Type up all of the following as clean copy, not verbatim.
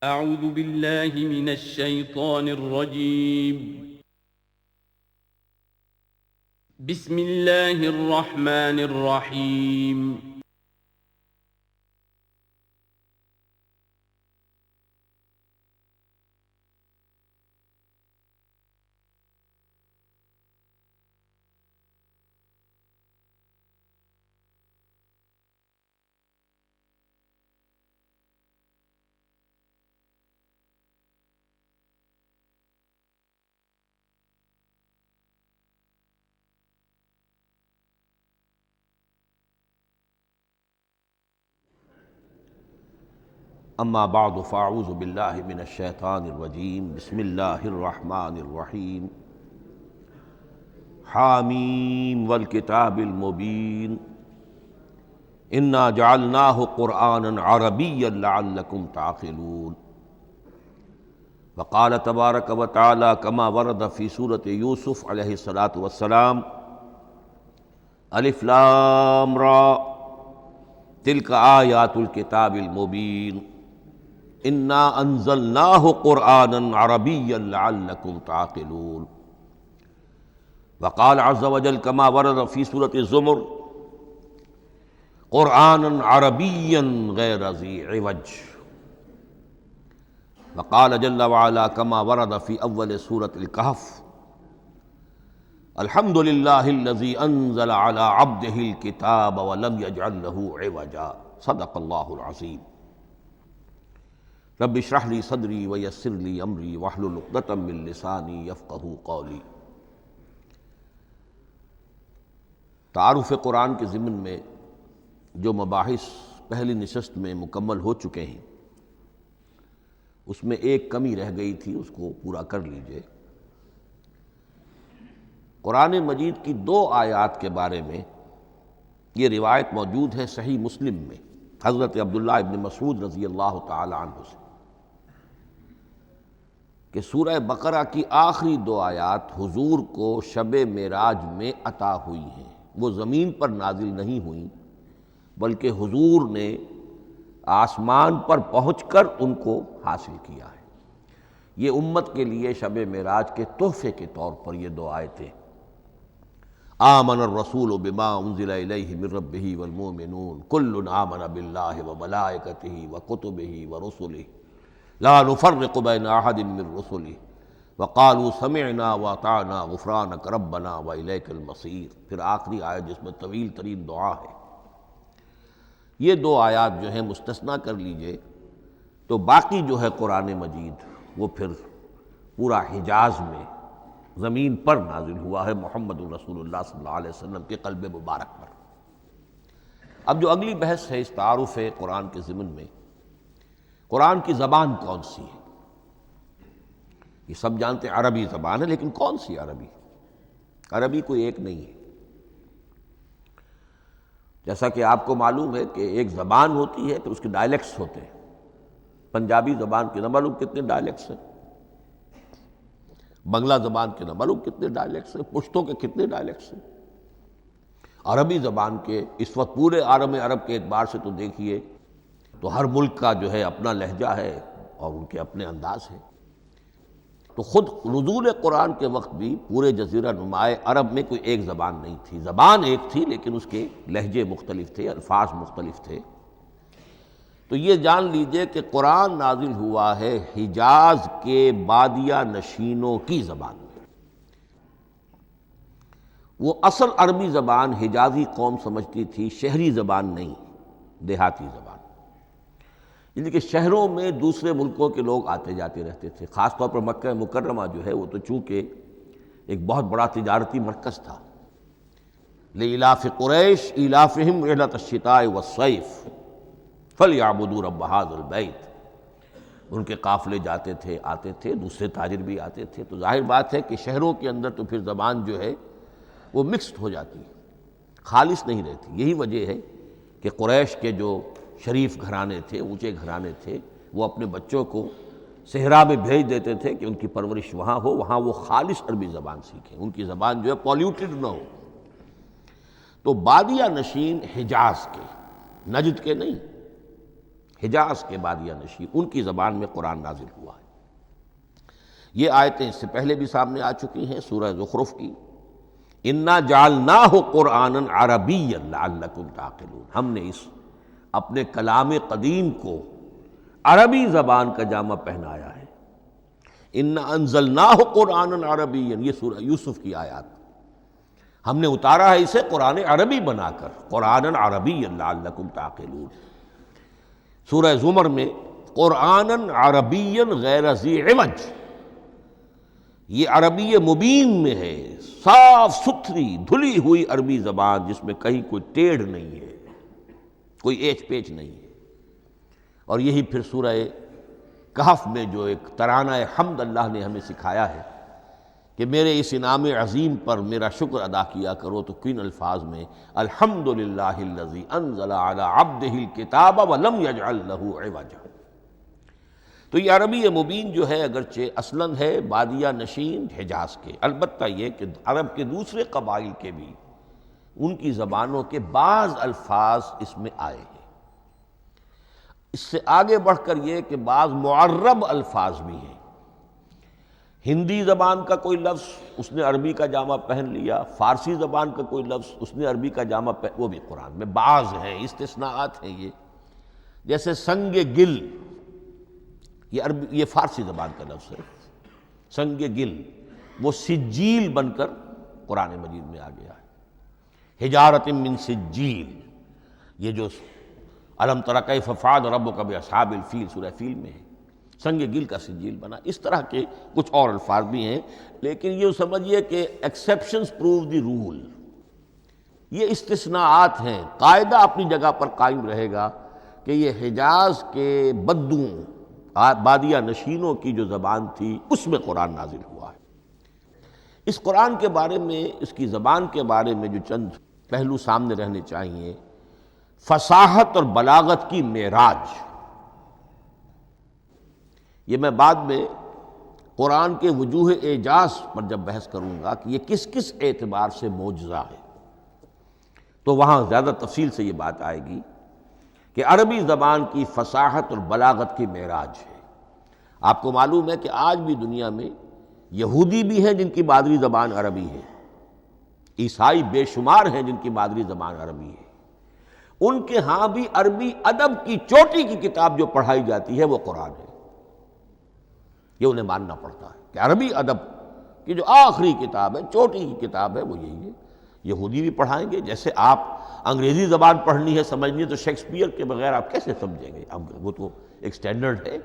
أعوذ بالله من الشيطان الرجيم. بسم الله الرحمن الرحيم. اما بعد فاعوذ باللہ من الشیطان الرجیم بسم اللہ الرحمن الرحیم حامیم والکتاب المبین انا جعلناہ قرآنا عربیا لعلکم تعقلون وقال تبارک وتعالی کما ورد فی سورۃ یوسف علیہ الصلاۃ والسلام الف لام را تلک آیات الکتاب المبین انا انزلناہ قرآنا عربیا لعلکم تعقلون وقال عز وجل کما ورد فی سورۃ الزمر قرآنا عربیا غیر ذی عوج وقال جل وعلا کما ورد فی اول سورۃ الکہف الحمد للہ الذی انزل علی عبدہ الکتاب ولم یجعل لہ عوجا صدق اللہ العظیم رب اشرح لی صدری ویسر لی امری واحلل عقدۃ من لسانی یفقہوا قولی۔ تعارف قرآن کے ضمن میں جو مباحث پہلی نشست میں مکمل ہو چکے ہیں اس میں ایک کمی رہ گئی تھی، اس کو پورا کر لیجئے۔ قرآن مجید کی 2 آیات کے بارے میں یہ روایت موجود ہے صحیح مسلم میں حضرت عبداللہ ابن مسعود رضی اللہ تعالی عنہ سے کہ سورہ بقرہ کی آخری 2 آیات حضور کو شب معراج میں عطا ہوئی ہیں۔ وہ زمین پر نازل نہیں ہوئیں بلکہ حضور نے آسمان پر پہنچ کر ان کو حاصل کیا ہے۔ یہ امت کے لیے شب معراج کے تحفے کے طور پر یہ 2 آیتیں آمن الرسول بما انزل الیہ من ربہ والمؤمنون کل آمن باللہ وملائکتہ وکتبہ ورسلہ لا نفرق بین احد من رسلہ وقالوا سمعنا واطعنا غفرانک ربنا والیک المصیر۔ پھر آخری آیت جس میں طویل ترین دعا ہے۔ یہ 2 آیات جو ہیں مستثنیٰ کر لیجئے تو باقی جو ہے قرآن مجید وہ پھر پورا حجاز میں زمین پر نازل ہوا ہے محمد الرسول اللہ صلی اللہ علیہ وسلم کے قلب مبارک پر۔ اب جو اگلی بحث ہے اس تعارف قرآن کے ضمن میں، قرآن کی زبان کون سی ہے؟ یہ سب جانتے ہیں عربی زبان ہے، لیکن کون سی عربی؟ عربی کوئی ایک نہیں ہے۔ جیسا کہ آپ کو معلوم ہے کہ ایک زبان ہوتی ہے پھر اس کے ڈائلیکٹس ہوتے ہیں۔ پنجابی زبان کے نہ معلوم کتنے ڈائلیکٹس ہیں، بنگلہ زبان کے نہ معلوم کتنے ڈائلیکٹس ہیں، پشتو کے کتنے ڈائلیکٹس ہیں۔ عربی زبان کے اس وقت پورے عالم عرب کے اعتبار سے تو دیکھیے تو ہر ملک کا جو ہے اپنا لہجہ ہے اور ان کے اپنے انداز ہیں۔ تو خود نزول قرآن کے وقت بھی پورے جزیرہ نمائے عرب میں کوئی ایک زبان نہیں تھی، زبان ایک تھی لیکن اس کے لہجے مختلف تھے، الفاظ مختلف تھے۔ تو یہ جان لیجئے کہ قرآن نازل ہوا ہے حجاز کے بادیہ نشینوں کی زبان میں۔ وہ اصل عربی زبان حجازی قوم سمجھتی تھی، شہری زبان نہیں، دیہاتی زبان، یعنی کہ شہروں میں دوسرے ملکوں کے لوگ آتے جاتے رہتے تھے۔ خاص طور پر مکہ مکرمہ جو ہے وہ تو چونکہ ایک بہت بڑا تجارتی مرکز تھا۔ لإلاف قریش ایلافہم رحلۃ الشتاء والصیف فلیعبدوا رب ھذا البیت۔ ان کے قافلے جاتے تھے، آتے تھے، دوسرے تاجر بھی آتے تھے، تو ظاہر بات ہے کہ شہروں کے اندر تو پھر زبان جو ہے وہ مکسڈ ہو جاتی ہے، خالص نہیں رہتی۔ یہی وجہ ہے کہ قریش کے جو شریف گھرانے تھے، اونچے گھرانے تھے، وہ اپنے بچوں کو صحرا میں بھیج دیتے تھے کہ ان کی پرورش وہاں ہو، وہاں وہ خالص عربی زبان سیکھیں، ان کی زبان جو ہے پولیوٹڈ نہ ہو۔ تو بادیہ نشین حجاز کے، نجد کے نہیں، حجاز کے بادیہ نشین، ان کی زبان میں قرآن نازل ہوا ہے۔ یہ آیتیں اس سے پہلے بھی سامنے آ چکی ہیں سورہ زخرف کی، انا جعلناہ قرآنا عربیا لعلکم تعقلون، ہم نے اس اپنے کلام قدیم کو عربی زبان کا جامہ پہنایا ہے۔ انا انزلناہ قرآنا عربیا، یہ سورہ یوسف کی آیات، ہم نے اتارا ہے اسے قرآن عربی بنا کر، قرآنا عربیا لعلکم تعقلون۔ سورہ زمر میں قرآنا عربیا غیر ذی عوج، یہ عربی مبین میں ہے، صاف ستھری دھلی ہوئی عربی زبان جس میں کہیں کوئی ٹیڑھ نہیں ہے، کوئی ایچ پیچ نہیں ہے۔ اور یہی پھر سورہ کہف میں جو ایک ترانہ حمد اللہ نے ہمیں سکھایا ہے کہ میرے اس انعام عظیم پر میرا شکر ادا کیا کرو، تو کن الفاظ میں الحمدللہ الذی انزل علی عبدہ الکتاب ولم یجعل لہ عوجا۔ تو یہ عربی مبین جو ہے اگرچہ اصلاً ہے بادیہ نشین حجاز کے، البتہ یہ کہ عرب کے دوسرے قبائل کے بھی ان کی زبانوں کے بعض الفاظ اس میں آئے ہیں۔ اس سے آگے بڑھ کر یہ کہ بعض معرب الفاظ بھی ہیں، ہندی زبان کا کوئی لفظ اس نے عربی کا جامہ پہن لیا، فارسی زبان کا کوئی لفظ اس نے عربی کا جامہ پہن، وہ بھی قرآن میں بعض ہیں، استثناءات ہیں یہ۔ جیسے سنگ گل، یہ فارسی زبان کا لفظ ہے، سنگ گل، وہ سجیل بن کر قرآن مجید میں آ گیا ہے۔ حجارۃ من سجیل، یہ جو الم تر کیف فعل ربک باصحاب الفیل سورہ فیل میں ہے، سنگ گل کا سجیل بنا۔ اس طرح کے کچھ اور الفاظ بھی ہیں، لیکن یہ سمجھیے کہ ایکسیپشنز پروو دی رول، یہ استثناءات ہیں، قاعدہ اپنی جگہ پر قائم رہے گا کہ یہ حجاز کے بدوؤں بادیہ نشینوں کی جو زبان تھی اس میں قرآن نازل ہوا ہے۔ اس قرآن کے بارے میں، اس کی زبان کے بارے میں جو چند پہلو سامنے رہنے چاہیے، فصاحت اور بلاغت کی معراج، یہ میں بعد میں قرآن کے وجوہ اعجاز پر جب بحث کروں گا کہ یہ کس کس اعتبار سے معجزہ ہے، تو وہاں زیادہ تفصیل سے یہ بات آئے گی کہ عربی زبان کی فصاحت اور بلاغت کی معراج ہے۔ آپ کو معلوم ہے کہ آج بھی دنیا میں یہودی بھی ہیں جن کی مادری زبان عربی ہے، عیسائی بے شمار ہیں جن کی مادری زبان عربی ہے، ان کے ہاں بھی عربی ادب کی چوٹی کی کتاب جو پڑھائی جاتی ہے وہ قرآن ہے۔ یہ انہیں ماننا پڑتا ہے کہ عربی ادب کی جو آخری کتاب ہے، چوٹی کی کتاب ہے، وہ یہی ہے۔ یہودی بھی پڑھائیں گے، جیسے آپ انگریزی زبان پڑھنی ہے، سمجھنی ہے، تو شیکسپیئر کے بغیر آپ کیسے سمجھیں گے؟ اب وہ تو ایک سٹینڈرڈ ہے۔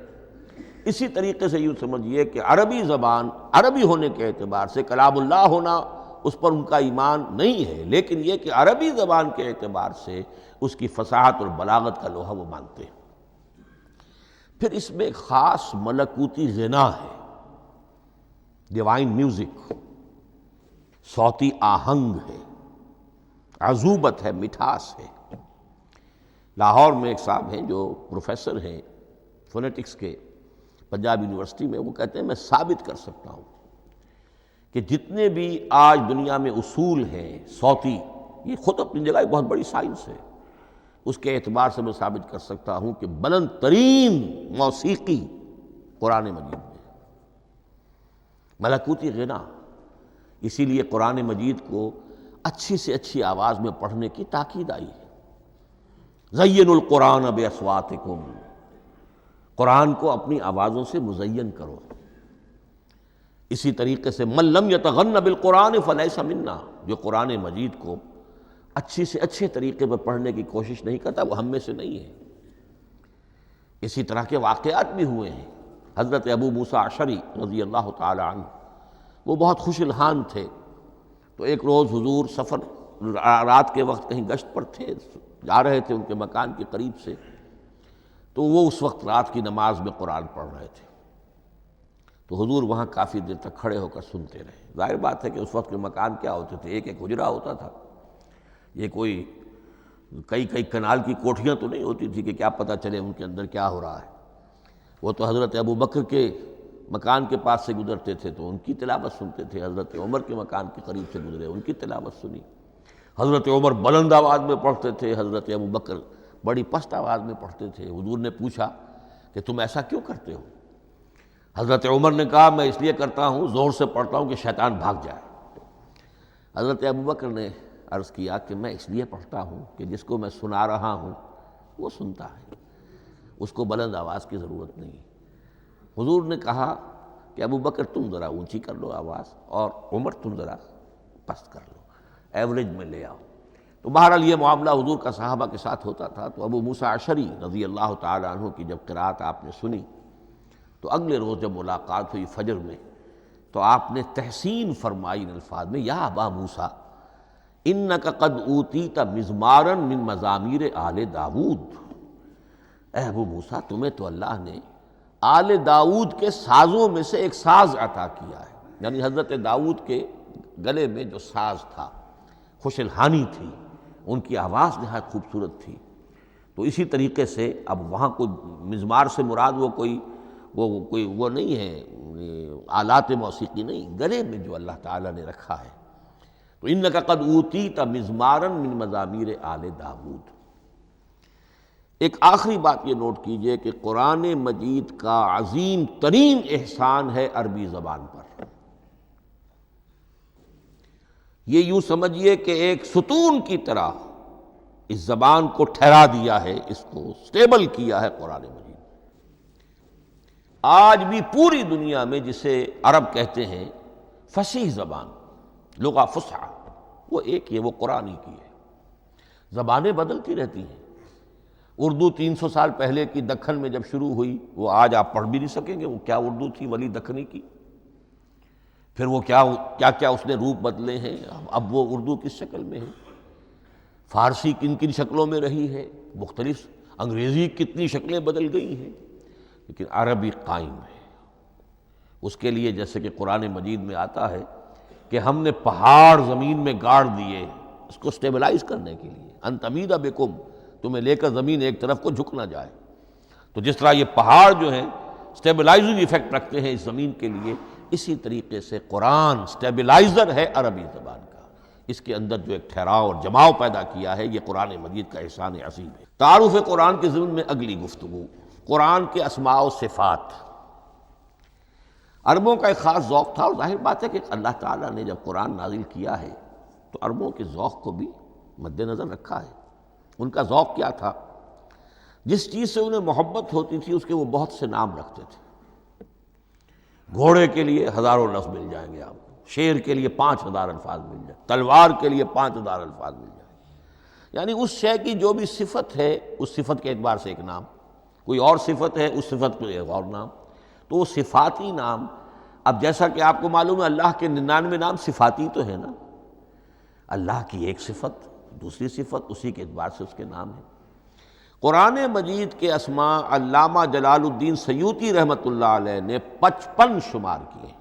اسی طریقے سے یوں سمجھیے کہ عربی زبان عربی ہونے کے اعتبار سے کلام اللہ ہونا اس پر ان کا ایمان نہیں ہے، لیکن یہ کہ عربی زبان کے اعتبار سے اس کی فصاحت اور بلاغت کا لوہا وہ مانتے ہیں۔ پھر اس میں ایک خاص ملکوتی غنا ہے، ڈیوائن میوزک، صوتی آہنگ ہے، عذوبت ہے، مٹھاس ہے۔ لاہور میں ایک صاحب ہیں جو پروفیسر ہیں فونیٹکس کے پنجاب یونیورسٹی میں، وہ کہتے ہیں میں ثابت کر سکتا ہوں کہ جتنے بھی آج دنیا میں اصول ہیں صوتی، یہ خود اپنی جگہ ایک بہت بڑی سائنس ہے، اس کے اعتبار سے میں ثابت کر سکتا ہوں کہ بلند ترین موسیقی قرآن مجید میں ہے، ملکوتی غنا۔ اسی لیے قرآن مجید کو اچھی سے اچھی آواز میں پڑھنے کی تاکید آئی ہے۔ زینوا القرآن باصواتکم، قرآن کو اپنی آوازوں سے مزین کرو۔ اسی طریقے سے من لم یتغن بالقرآن فلیس منا، جو قرآن مجید کو اچھی سے اچھے طریقے پر پڑھنے کی کوشش نہیں کرتا وہ ہم میں سے نہیں ہے۔ اسی طرح کے واقعات بھی ہوئے ہیں۔ حضرت ابو موسیٰ اشعری رضی اللہ تعالی عنہ، وہ بہت خوش الحان تھے، تو ایک روز حضور سفر رات کے وقت کہیں گشت پر تھے، جا رہے تھے ان کے مکان کے قریب سے، تو وہ اس وقت رات کی نماز میں قرآن پڑھ رہے تھے، تو حضور وہاں کافی دیر تک کھڑے ہو کر سنتے رہے۔ ظاہر بات ہے کہ اس وقت کے مکان کیا ہوتے تھے، ایک ایک حجرہ ہوتا تھا، یہ کوئی کئی کنال کی کوٹھیاں تو نہیں ہوتی تھی کہ کیا پتہ چلے ان کے اندر کیا ہو رہا ہے۔ وہ تو حضرت ابو بکر کے مکان کے پاس سے گزرتے تھے تو ان کی تلاوت سنتے تھے، حضرت عمر کے مکان کے قریب سے گزرے ان کی تلاوت سنی، حضرت عمر بلند آواز میں پڑھتے تھے، حضرت ابو بکر بڑی پست آواز میں پڑھتے تھے۔ حضور نے پوچھا کہ تم ایسا کیوں کرتے ہو؟ حضرت عمر نے کہا میں اس لیے کرتا ہوں، زور سے پڑھتا ہوں کہ شیطان بھاگ جائے۔ حضرت ابوبکر نے عرض کیا کہ میں اس لیے پڑھتا ہوں کہ جس کو میں سنا رہا ہوں وہ سنتا ہے، اس کو بلند آواز کی ضرورت نہیں۔ حضور نے کہا کہ ابوبکر تم ذرا اونچی کر لو آواز، اور عمر تم ذرا پست کر لو، ایوریج میں لے آؤ۔ تو بہرحال یہ معاملہ حضور کا صحابہ کے ساتھ ہوتا تھا۔ تو ابو موسیٰ اشعری رضی اللہ تعالی عنہ کی جب قرأت آپ نے سنی تو اگلے روز جب ملاقات ہوئی فجر میں تو آپ نے تحسین فرمائی ان الفاظ میں، یا ابا موسیٰ انک قد اوتیت مزمارا من مزامیر آل داود۔ اے ابو موسیٰ تمہیں تو اللہ نے آل داود کے سازوں میں سے ایک ساز عطا کیا ہے، یعنی حضرت داود کے گلے میں جو ساز تھا، خوش الحانی تھی، ان کی آواز نہایت خوبصورت تھی۔ تو اسی طریقے سے اب وہاں کوئی مزمار سے مراد وہ نہیں ہے آلات موسیقی نہیں، گلے میں جو اللہ تعالیٰ نے رکھا ہے۔ تو انک قد اوتیت مزمارا من مزامیر آل داود۔ ایک آخری بات یہ نوٹ کیجئے کہ قرآن مجید کا عظیم ترین احسان ہے عربی زبان پر۔ یہ یوں سمجھیے کہ ایک ستون کی طرح اس زبان کو ٹھہرا دیا ہے، اس کو سٹیبل کیا ہے قرآن مجید۔ آج بھی پوری دنیا میں جسے عرب کہتے ہیں فصیح زبان، لغہ فصحی، وہ ایک ہے، وہ قرآن ہی کی ہے۔ زبانیں بدلتی رہتی ہیں۔ اردو 300 سال پہلے کی دکن میں جب شروع ہوئی، وہ آج آپ پڑھ بھی نہیں سکیں گے وہ کیا اردو تھی ولی دکنی کی۔ پھر وہ کیا اس نے روپ بدلے ہیں، اب وہ اردو کس شکل میں ہے، فارسی کن کن شکلوں میں رہی ہے، مختلف انگریزی کتنی شکلیں بدل گئی ہیں، لیکن عربی قائم ہے۔ اس کے لیے جیسے کہ قرآن مجید میں آتا ہے کہ ہم نے پہاڑ زمین میں گاڑ دیے اس کو سٹیبلائز کرنے کے لیے، ان تمید بکم، تمہیں لے کر زمین ایک طرف کو جھک نہ جائے۔ تو جس طرح یہ پہاڑ جو ہیں سٹیبلائزنگ ایفیکٹ رکھتے ہیں اس زمین کے لیے، اسی طریقے سے قرآن سٹیبلائزر ہے عربی زبان کا۔ اس کے اندر جو ایک ٹھہراؤ اور جماؤ پیدا کیا ہے، یہ قرآن مجید کا احسان عظیم ہے۔ تعارف قرآن کے ضمن میں اگلی گفتگو، قرآن کے اسماء و صفات۔ عربوں کا ایک خاص ذوق تھا، اور ظاہر بات ہے کہ اللہ تعالیٰ نے جب قرآن نازل کیا ہے تو عربوں کے ذوق کو بھی مد نظر رکھا ہے۔ ان کا ذوق کیا تھا؟ جس چیز سے انہیں محبت ہوتی تھی اس کے وہ بہت سے نام رکھتے تھے۔ گھوڑے کے لیے ہزاروں لفظ مل جائیں گے آپ کو، شیر کے لیے 5000 الفاظ مل جائیں، تلوار کے لیے 5000 الفاظ مل جائیں گے۔ یعنی اس شے کی جو بھی صفت ہے اس صفت کے اعتبار سے ایک نام، کوئی اور صفت ہے اس صفت کے ایک اور نام۔ تو وہ صفاتی نام، اب جیسا کہ آپ کو معلوم ہے اللہ کے 99 نام صفاتی تو ہے نا، اللہ کی ایک صفت دوسری صفت، اسی کے اعتبار سے اس کے نام ہیں۔ قرآن مجید کے اسماء علامہ جلال الدین سیوطی رحمۃ اللہ علیہ نے 55 شمار کیے،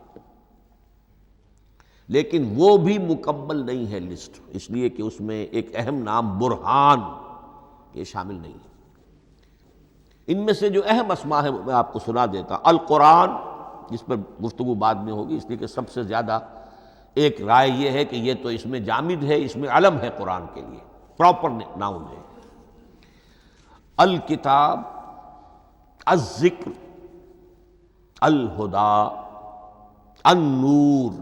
لیکن وہ بھی مکمل نہیں ہے لسٹ، اس لیے کہ اس میں ایک اہم نام برہان یہ شامل نہیں ہے۔ ان میں سے جو اہم اسماء ہیں میں آپ کو سنا دیتا۔ القرآن، جس پر گفتگو بعد میں ہوگی، اس لیے کہ سب سے زیادہ ایک رائے یہ ہے کہ یہ تو اس میں جامد ہے، اس میں علم ہے قرآن کے لیے، پراپر ناؤن ہے۔ الکتاب، الذکر، الہدیٰ، النور،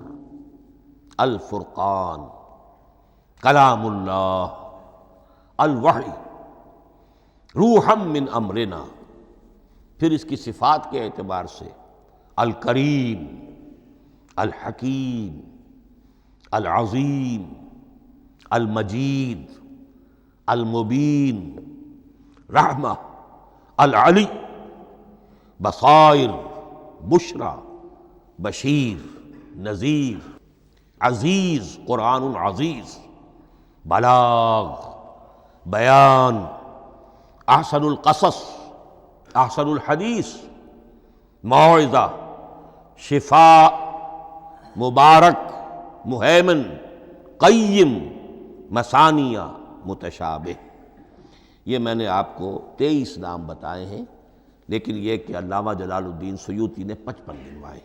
الفرقان، کلام اللہ، الوحی، روحا من امرنا۔ پھر اس کی صفات کے اعتبار سے الکریم، الحکیم، العظیم، المجید، المبین، رحمہ، العلی، بصائر، بشرا، بشیر، نذیر، عزیز، قرآن عزیز، بلاغ، بیان، احسن القصص، احسن الحدیث، موعظہ، شفاء، مبارک، مہیمن، قیم، مثانیہ، متشابہ۔ یہ میں نے آپ کو 23 نام بتائے ہیں، لیکن یہ کہ علامہ جلال الدین سیوطی نے 55 گنوائے۔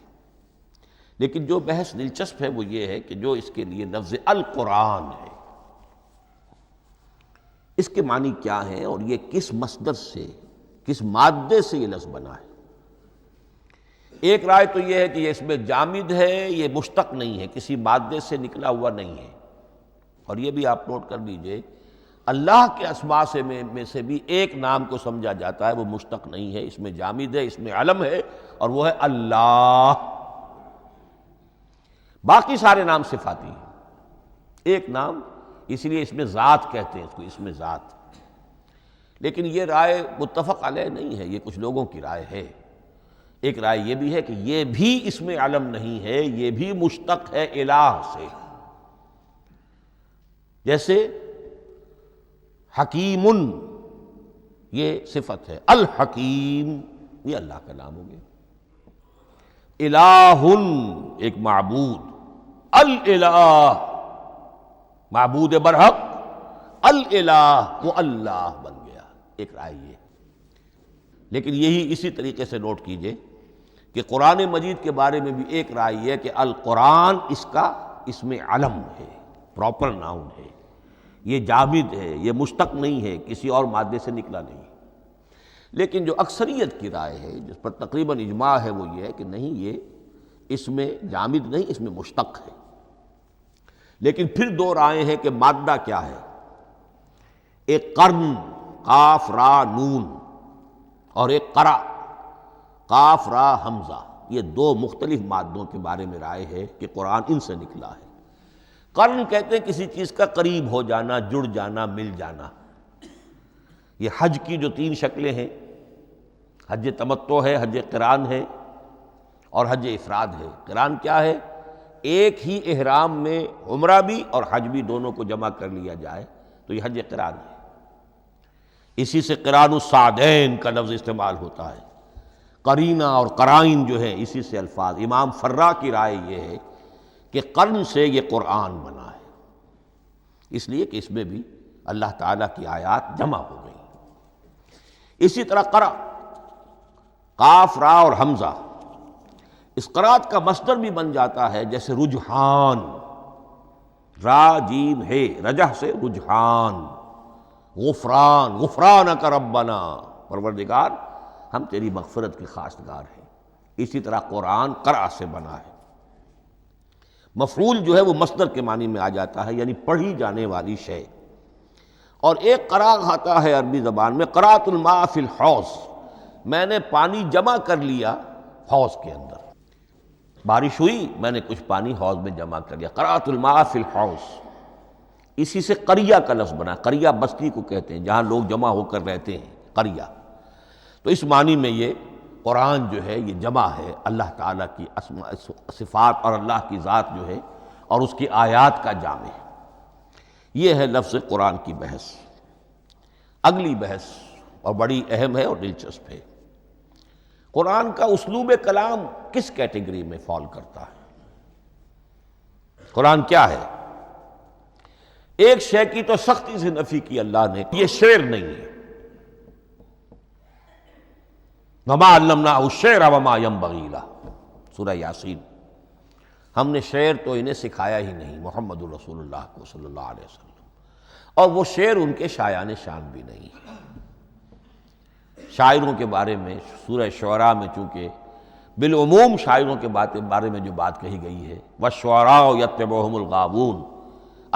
لیکن جو بحث دلچسپ ہے وہ یہ ہے کہ جو اس کے لیے لفظ القرآن ہے، اس کے معنی کیا ہیں اور یہ کس مصدر سے، کس مادے سے یہ لفظ بنا ہے؟ ایک رائے تو یہ ہے کہ یہ اس میں جامد ہے، یہ مشتق نہیں ہے، کسی مادے سے نکلا ہوا نہیں ہے۔ اور یہ بھی آپ نوٹ کر لیجئے، اللہ کے اسماء میں سے بھی ایک نام کو سمجھا جاتا ہے، وہ مشتق نہیں ہے، اس میں جامد ہے، اس میں علم ہے، اور وہ ہے اللہ۔ باقی سارے نام صفاتی ہیں، ایک نام، اس لیے اس میں ذات کہتے ہیں، اس کو اس میں ذات۔ لیکن یہ رائے متفق علیہ نہیں ہے، یہ کچھ لوگوں کی رائے ہے۔ ایک رائے یہ بھی ہے کہ یہ بھی اس میں علم نہیں ہے، یہ بھی مشتق ہے الہ سے۔ جیسے حکیم، یہ صفت ہے، الحکیم یہ اللہ کا نام ہو گیا۔ الہ ایک معبود، الالہ معبود برحق، الالہ وہ اللہ بن گیا، ایک رائے یہ۔ لیکن یہی اسی طریقے سے نوٹ کیجئے کہ قرآن مجید کے بارے میں بھی ایک رائے یہ ہے کہ القرآن اس میں علم ہے، پراپر ناؤن ہے، یہ جامد ہے، یہ مشتق نہیں ہے، کسی اور مادے سے نکلا نہیں۔ لیکن جو اکثریت کی رائے ہے، جس پر تقریباً اجماع ہے، وہ یہ ہے کہ نہیں، یہ اس میں جامد نہیں، اس میں مشتق ہے۔ لیکن پھر دو رائے ہیں کہ مادہ کیا ہے۔ ایک قرن، قاف را نون، اور ایک قرا، قاف را حمزہ، یہ دو مختلف مادوں کے بارے میں رائے ہے کہ قرآن ان سے نکلا ہے۔ قرن کہتے ہیں کسی چیز کا قریب ہو جانا، جڑ جانا، مل جانا۔ یہ حج کی جو تین شکلیں ہیں، حج تمتع ہے، حج قران ہے، اور حج افراد ہے۔ قران کیا ہے؟ ایک ہی احرام میں عمرہ بھی اور حج بھی دونوں کو جمع کر لیا جائے تو یہ حج قران ہے۔ اسی سے قران الصعدین کا لفظ استعمال ہوتا ہے۔ قرینہ اور قرائن جو ہے اسی سے الفاظ۔ امام فرا کی رائے یہ ہے کہ قرن سے یہ قرآن بنا ہے، اس لیے کہ اس میں بھی اللہ تعالیٰ کی آیات جمع ہو گئی۔ اسی طرح قرأ، قاف را اور حمزہ، اس قرات کا مصدر بھی بن جاتا ہے، جیسے رجحان، را جیم ہے، رجح سے رجحان۔ غفران، غفرانک ربنا، پروردگار ہم تیری مغفرت کے خواستگار ہیں۔ اسی طرح قرآن قرأ سے بنا ہے۔ مفعول جو ہے وہ مصدر کے معنی میں آ جاتا ہے، یعنی پڑھی جانے والی شے۔ اور ایک قرأ آتا ہے عربی زبان میں، قرأت الماء فی الحوض، میں نے پانی جمع کر لیا حوض کے اندر۔ بارش ہوئی، میں نے کچھ پانی حوض میں جمع کر لیا، قرأت الماء فی الحوض۔ اسی سے قریہ کا لفظ بنا، قریہ بستی کو کہتے ہیں جہاں لوگ جمع ہو کر رہتے ہیں، قریہ۔ تو اس معنی میں یہ قرآن جو ہے یہ جمع ہے اللہ تعالیٰ کی اسماء صفات اور اللہ کی ذات جو ہے اور اس کی آیات کا جامع ہے۔ یہ ہے لفظ قرآن کی بحث۔ اگلی بحث اور بڑی اہم ہے اور دلچسپ ہے، قرآن کا اسلوب کلام کس کیٹیگری میں فال کرتا ہے؟ قرآن کیا ہے؟ ایک شے کی تو سختی سے نفی کی اللہ نے، یہ شعر نہیں ہے۔ وَمَا عَلَّمْنَاهُ الشِّعْرَ وَمَا يَنبَغِي لَهُ، سورہ یاسین۔ ہم نے شعر تو انہیں سکھایا ہی نہیں، محمد الرسول اللہ کو صلی اللہ علیہ وسلم، اور وہ شعر ان کے شایان شان بھی نہیں ہے۔ شاعروں کے بارے میں سورہ شعراء میں چونکہ بالعموم شاعروں کے بارے میں جو بات کہی گئی ہے، وَالشُّعَرَاءُ يَتَّبِعُهُمُ الْغَاوُونَ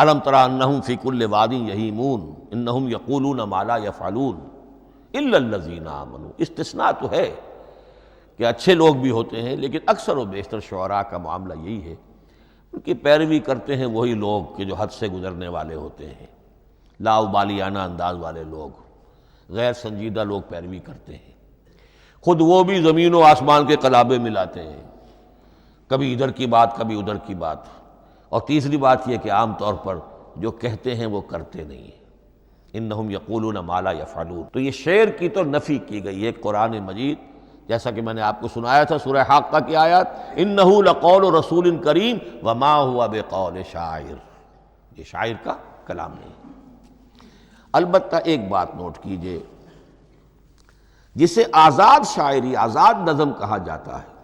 أَلَمْ تَرَ أَنَّهُمْ فِي كُلِّ وَادٍ يَهِيمُونَ إِنَّهُمْ يَقُولُونَ مَا لَا يَفْعَلُونَ إِلَّا الَّذِينَ آمَنُوا۔ استثناء تو ہے کہ اچھے لوگ بھی ہوتے ہیں، لیکن اکثر و بیشتر شعراء کا معاملہ یہی ہے، ان کی پیروی کرتے ہیں وہی لوگ کہ جو حد سے گزرنے والے ہوتے ہیں، لا ابالیانہ انداز والے لوگ، غیر سنجیدہ لوگ پیروی کرتے ہیں۔ خود وہ بھی زمین و آسمان کے قلابے ملاتے ہیں، کبھی ادھر کی بات کبھی ادھر کی بات۔ اور تیسری بات یہ کہ عام طور پر جو کہتے ہیں وہ کرتے نہیں ہیں، انہم یقولون ما لا یفعلون۔ تو یہ شعر کی تو نفی کی گئی ہے قرآن مجید، جیسا کہ میں نے آپ کو سنایا تھا سورہ حاقہ کی آیات، انہ لقول رسول کریم وما هو بقول شاعر، یہ شاعر کا کلام نہیں۔ البتہ ایک بات نوٹ کیجئے، جسے آزاد شاعری، آزاد نظم کہا جاتا ہے،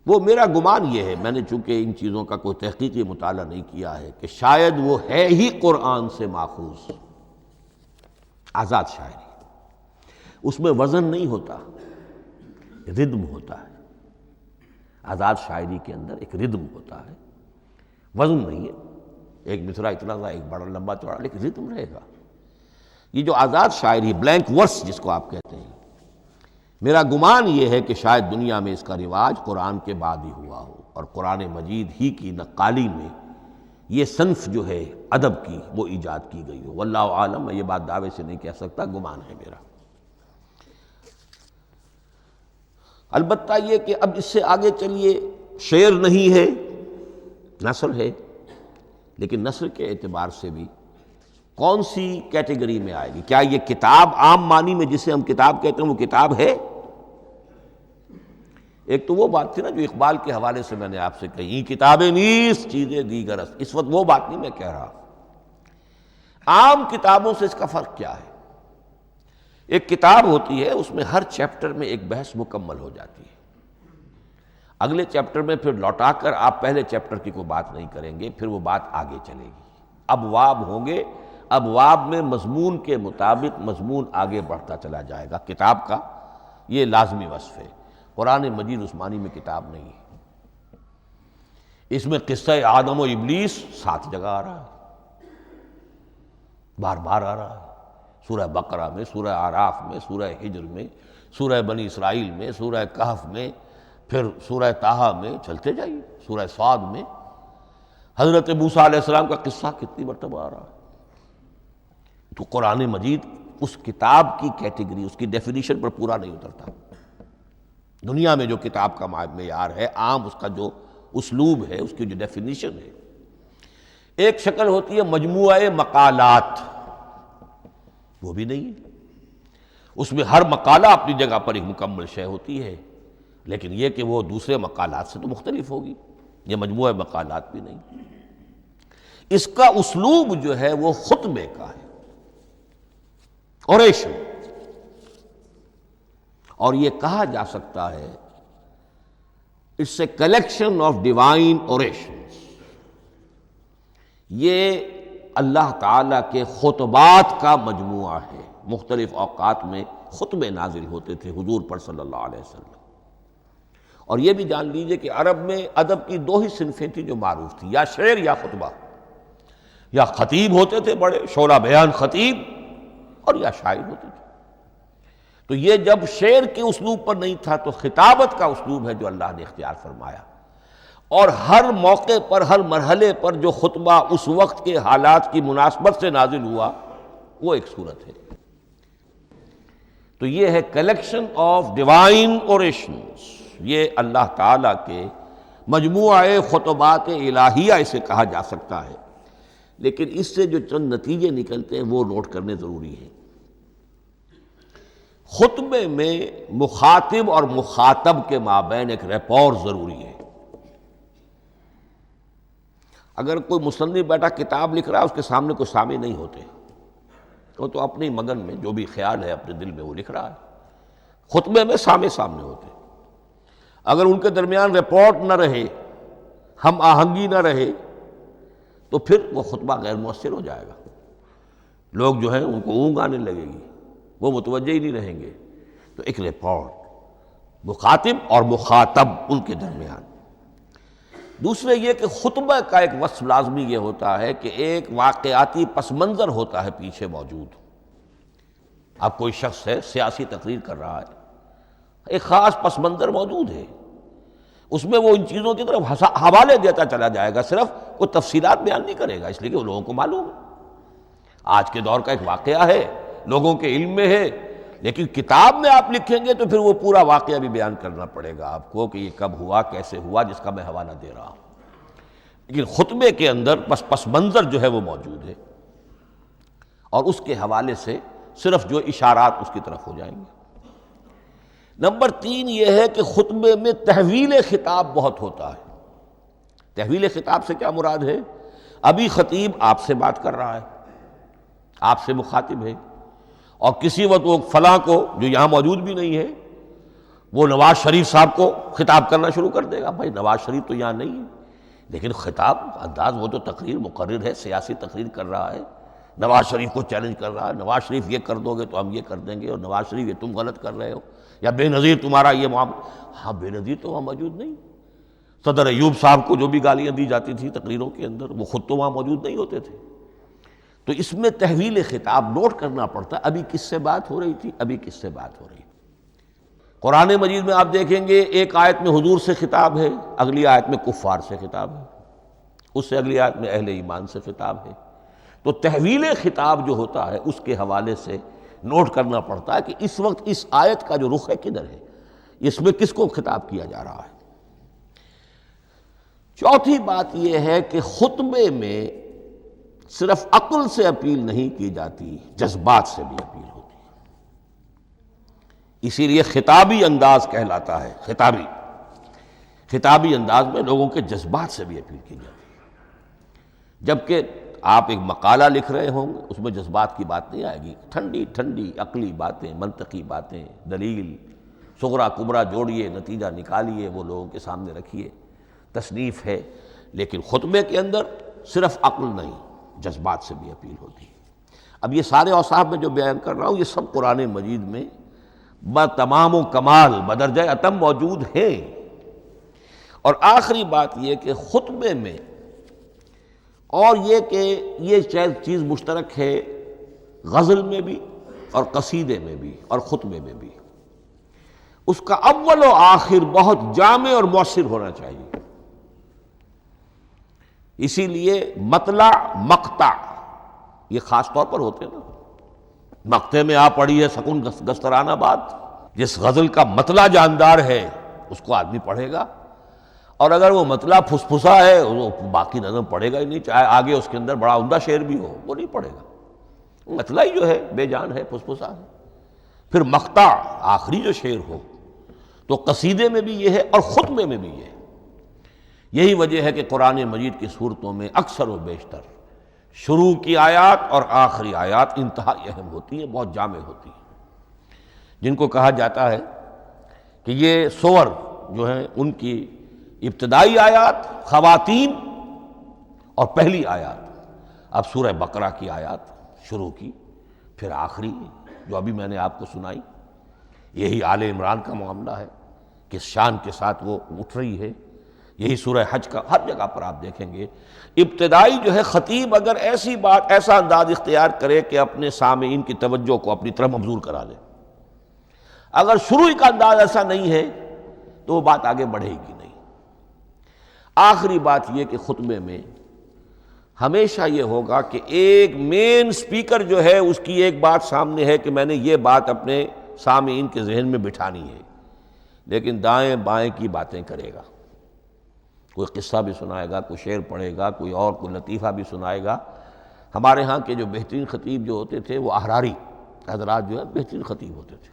وہ میرا گمان یہ ہے، میں نے چونکہ ان چیزوں کا کوئی تحقیقی مطالعہ نہیں کیا ہے، کہ شاید وہ ہے ہی قرآن سے ماخوذ آزاد شاعری۔ اس میں وزن نہیں ہوتا، ردم ہوتا ہے۔ آزاد شاعری کے اندر ایک ردم ہوتا ہے، وزن نہیں ہے، ایک مصرع اتنا سا، ایک بڑا لمبا چوڑا، لیکن ردم رہے گا۔ یہ جو آزاد شاعری، بلینک ورس جس کو آپ کہتے ہیں، میرا گمان یہ ہے کہ شاید دنیا میں اس کا رواج قرآن کے بعد ہی ہوا ہو، اور قرآن مجید ہی کی نقالی میں یہ صنف جو ہے ادب کی وہ ایجاد کی گئی ہو۔ واللہ عالم، میں یہ بات دعوے سے نہیں کہہ سکتا، گمان ہے میرا۔ البتہ یہ کہ اب اس سے آگے چلیے، شعر نہیں ہے، نثر ہے، لیکن نثر کے اعتبار سے بھی کون سی کیٹیگری میں آئے گی؟ کیا یہ کتاب عام معنی میں جسے ہم کتاب کہتے ہیں وہ کتاب ہے؟ ایک تو وہ بات تھی نا جو اقبال کے حوالے سے میں نے آپ سے کہی، کتابیں نیست چیزیں دیگر است، اس وقت وہ بات نہیں میں کہہ رہا۔ عام کتابوں سے اس کا فرق کیا ہے؟ ایک کتاب ہوتی ہے، اس میں ہر چیپٹر میں ایک بحث مکمل ہو جاتی ہے، اگلے چیپٹر میں پھر لوٹا کر آپ پہلے چیپٹر کی کوئی بات نہیں کریں گے، پھر وہ بات آگے چلے گی، ابواب ہوں گے، ابواب میں مضمون کے مطابق مضمون آگے بڑھتا چلا جائے گا۔ کتاب کا یہ لازمی وصف ہے۔ قرآن مجید عثمانی میں کتاب نہیں ہے، اس میں قصہ آدم و ابلیس 7 جگہ آ رہا ہے، بار بار آ رہا ہے، سورہ بقرہ میں، سورہ اعراف میں، سورہ ہجر میں، سورہ بنی اسرائیل میں، سورہ کہف میں، پھر سورہ طٰہٰ میں، چلتے جائیے، سورہ صاد میں حضرت موسیٰ علیہ السلام کا قصہ کتنی مرتبہ آ رہا ہے۔ تو قرآن مجید اس کتاب کی کیٹیگری، اس کی ڈیفینیشن پر پورا نہیں اترتا۔ دنیا میں جو کتاب کا معیار ہے، عام اس کا جو اسلوب ہے، اس کی جو ڈیفینیشن ہے، ایک شکل ہوتی ہے مجموعہ مقالات، وہ بھی نہیں ہے۔ اس میں ہر مقالہ اپنی جگہ پر ایک مکمل شے ہوتی ہے، لیکن یہ کہ وہ دوسرے مقالات سے تو مختلف ہوگی، یہ مجموعہ مقالات بھی نہیں۔ اس کا اسلوب جو ہے وہ خطبے کا ہے، اوریشن، اور یہ کہا جا سکتا ہے it's a collection of divine orations. یہ اللہ تعالیٰ کے خطبات کا مجموعہ ہے۔ مختلف اوقات میں خطبے نازل ہوتے تھے حضور پر صلی اللہ علیہ وسلم۔ اور یہ بھی جان لیجئے کہ عرب میں ادب کی 2 ہی صنفیں تھیں جو معروف تھیں، یا شعر یا خطبہ، یا خطیب ہوتے تھے بڑے شعلہ بیان خطیب، اور یا شاعر ہوتے تھے۔ تو یہ جب شعر کے اسلوب پر نہیں تھا تو خطابت کا اسلوب ہے جو اللہ نے اختیار فرمایا، اور ہر موقع پر، ہر مرحلے پر جو خطبہ اس وقت کے حالات کی مناسبت سے نازل ہوا وہ ایک صورت ہے۔ تو یہ ہے کلیکشن آف ڈیوائن اوریشنز، یہ اللہ تعالیٰ کے مجموعہ خطبات الہیہ اسے کہا جا سکتا ہے۔ لیکن اس سے جو چند نتیجے نکلتے ہیں وہ نوٹ کرنے ضروری ہیں۔ خطبے میں مخاطب اور مخاطب کے مابین ایک ریپور ضروری ہے۔ اگر کوئی مصنف بیٹا کتاب لکھ رہا ہے، اس کے سامنے کوئی سامع نہیں ہوتے، وہ تو اپنی مگن میں جو بھی خیال ہے اپنے دل میں وہ لکھ رہا ہے۔ خطبے میں سامنے ہوتے، اگر ان کے درمیان رپورٹ نہ رہے، ہم آہنگی نہ رہے، تو پھر وہ خطبہ غیر مؤثر ہو جائے گا۔ لوگ جو ہیں ان کو اونگ آنے لگے گی، وہ متوجہ ہی نہیں رہیں گے۔ تو ایک رپورٹ مخاطب اور مخاطب ان کے درمیان۔ دوسرے یہ کہ خطبہ کا ایک وصف لازمی یہ ہوتا ہے کہ ایک واقعاتی پس منظر ہوتا ہے پیچھے موجود۔ اب کوئی شخص ہے سیاسی تقریر کر رہا ہے، ایک خاص پس منظر موجود ہے، اس میں وہ ان چیزوں کی طرف حوالے دیتا چلا جائے گا، صرف کوئی تفصیلات بیان نہیں کرے گا، اس لیے کہ وہ لوگوں کو معلوم ہے آج کے دور کا ایک واقعہ ہے، لوگوں کے علم میں ہے۔ لیکن کتاب میں آپ لکھیں گے تو پھر وہ پورا واقعہ بھی بیان کرنا پڑے گا آپ کو کہ یہ کب ہوا، کیسے ہوا، جس کا میں حوالہ دے رہا ہوں۔ لیکن خطبے کے اندر پس منظر جو ہے وہ موجود ہے، اور اس کے حوالے سے صرف جو اشارات اس کی طرف ہو جائیں گے۔ نمبر 3 یہ ہے کہ خطبے میں تحویل خطاب بہت ہوتا ہے۔ تحویل خطاب سے کیا مراد ہے؟ ابھی خطیب آپ سے بات کر رہا ہے، آپ سے مخاطب ہے، اور کسی وقت وہ فلاں کو جو یہاں موجود بھی نہیں ہے وہ نواز شریف صاحب کو خطاب کرنا شروع کر دے گا. بھائی نواز شریف تو یہاں نہیں ہے، لیکن خطاب انداز وہ تو تقریر مقرر ہے، سیاسی تقریر کر رہا ہے، نواز شریف کو چیلنج کر رہا ہے. نواز شریف یہ کر دو گے تو ہم یہ کر دیں گے، اور نواز شریف یہ تم غلط کر رہے ہو، یا بے نظیر تمہارا یہ معاملہ. ہاں بے نظیر تو وہاں موجود نہیں. صدر ایوب صاحب کو جو بھی گالیاں دی جاتی تھی تقریروں کے اندر، وہ خود تو وہاں موجود نہیں ہوتے تھے. تو اس میں تحویل خطاب نوٹ کرنا پڑتا ہے، ابھی کس سے بات ہو رہی تھی، ابھی کس سے بات ہو رہی. قرآن مجید میں آپ دیکھیں گے ایک آیت میں حضور سے خطاب ہے، اگلی آیت میں کفار سے خطاب ہے، اس سے اگلی آیت میں اہل ایمان سے خطاب ہے. تو تحویل خطاب جو ہوتا ہے اس کے حوالے سے نوٹ کرنا پڑتا ہے کہ اس وقت اس آیت کا جو رخ ہے کدھر ہے، اس میں کس کو خطاب کیا جا رہا ہے. چوتھی بات یہ ہے کہ خطبے میں صرف عقل سے اپیل نہیں کی جاتی، جذبات سے بھی اپیل ہوتی ہے. اسی لیے خطابی انداز کہلاتا ہے. خطابی انداز میں لوگوں کے جذبات سے بھی اپیل کی جاتی ہے. جبکہ آپ ایک مقالہ لکھ رہے ہوں گے، اس میں جذبات کی بات نہیں آئے گی. ٹھنڈی ٹھنڈی عقلی باتیں، منطقی باتیں، دلیل صغرا کبرا جوڑیے، نتیجہ نکالیے، وہ لوگوں کے سامنے رکھیے، تصنیف ہے. لیکن خطبے کے اندر صرف عقل نہیں، جذبات سے بھی اپیل ہوتی ہے. اب یہ سارے اوصاف میں جو بیان کر رہا ہوں یہ سب قرآن مجید میں بتمام و کمال بدرجہ اتم موجود ہیں. اور آخری بات یہ کہ خطبے میں، اور یہ کہ یہ چیز مشترک ہے غزل میں بھی اور قصیدے میں بھی اور خطبے میں بھی، اس کا اول و آخر بہت جامع اور مؤثر ہونا چاہیے. اسی لیے مطلع مقطع یہ خاص طور پر ہوتے ہیں نا. مقطع میں آ پڑی ہے سکون گسترانہ بات، جس غزل کا مطلع جاندار ہے اس کو آدمی پڑھے گا، اور اگر وہ مطلع پھسپھسا ہے وہ باقی نظم پڑھے گا ہی نہیں، چاہے آگے اس کے اندر بڑا عمدہ شعر بھی ہو وہ نہیں پڑھے گا. مطلع ہی جو ہے بے جان ہے، پھسپھسا ہے. پھر مقطع آخری جو شعر ہو، تو قصیدے میں بھی یہ ہے اور خطبے میں بھی یہ ہے. یہی وجہ ہے کہ قرآن مجید کی صورتوں میں اکثر و بیشتر شروع کی آیات اور آخری آیات انتہائی اہم ہوتی ہیں، بہت جامع ہوتی ہیں، جن کو کہا جاتا ہے کہ یہ سور جو ہیں ان کی ابتدائی آیات، خواتین اور پہلی آیات. اب سورہ بقرہ کی آیات شروع کی، پھر آخری جو ابھی میں نے آپ کو سنائی، یہی آل عمران کا معاملہ ہے، کس شان کے ساتھ وہ اٹھ رہی ہے. یہی سورہ حج کا ہر جگہ پر آپ دیکھیں گے ابتدائی جو ہے خطیب اگر ایسی بات، ایسا انداز اختیار کرے کہ اپنے سامعین کی توجہ کو اپنی طرف مبذول کرا لے، اگر شروع کا انداز ایسا نہیں ہے تو وہ بات آگے بڑھے گی نہیں. آخری بات یہ کہ خطبے میں ہمیشہ یہ ہوگا کہ ایک مین سپیکر جو ہے اس کی ایک بات سامنے ہے کہ میں نے یہ بات اپنے سامعین کے ذہن میں بٹھانی ہے، لیکن دائیں بائیں کی باتیں کرے گا. کوئی قصہ بھی سنائے گا، کوئی شعر پڑھے گا، کوئی اور کوئی لطیفہ بھی سنائے گا. ہمارے ہاں کے جو بہترین خطیب جو ہوتے تھے وہ احراری حضرات جو ہے بہترین خطیب ہوتے تھے.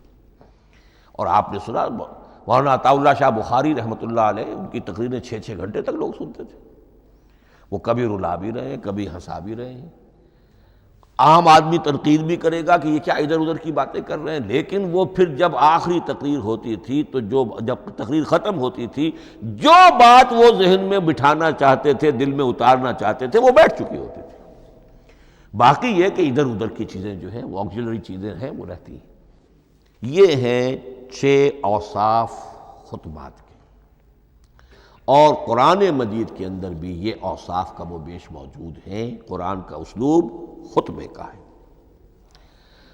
اور آپ نے سنا مولانا عطا اللہ شاہ بخاری رحمۃ اللہ علیہ، ان کی تقریریں 6 گھنٹے تک لوگ سنتے تھے. وہ کبھی رلا بھی رہے ہیں، کبھی ہنسا بھی رہے ہیں. عام آدمی تنقید بھی کرے گا کہ یہ کیا ادھر ادھر کی باتیں کر رہے ہیں، لیکن وہ پھر جب آخری تقریر ہوتی تھی تو جب تقریر ختم ہوتی تھی، جو بات وہ ذہن میں بٹھانا چاہتے تھے، دل میں اتارنا چاہتے تھے، وہ بیٹھ چکی ہوتی تھی. باقی یہ کہ ادھر ادھر کی چیزیں جو ہیں وہ آکسیلری چیزیں ہیں وہ رہتی ہیں. یہ ہیں 6 اوصاف خطبات کے، اور قرآن مجید کے اندر بھی یہ اوصاف کم و بیش موجود ہیں. قرآن کا اسلوب خطبے کا ہے.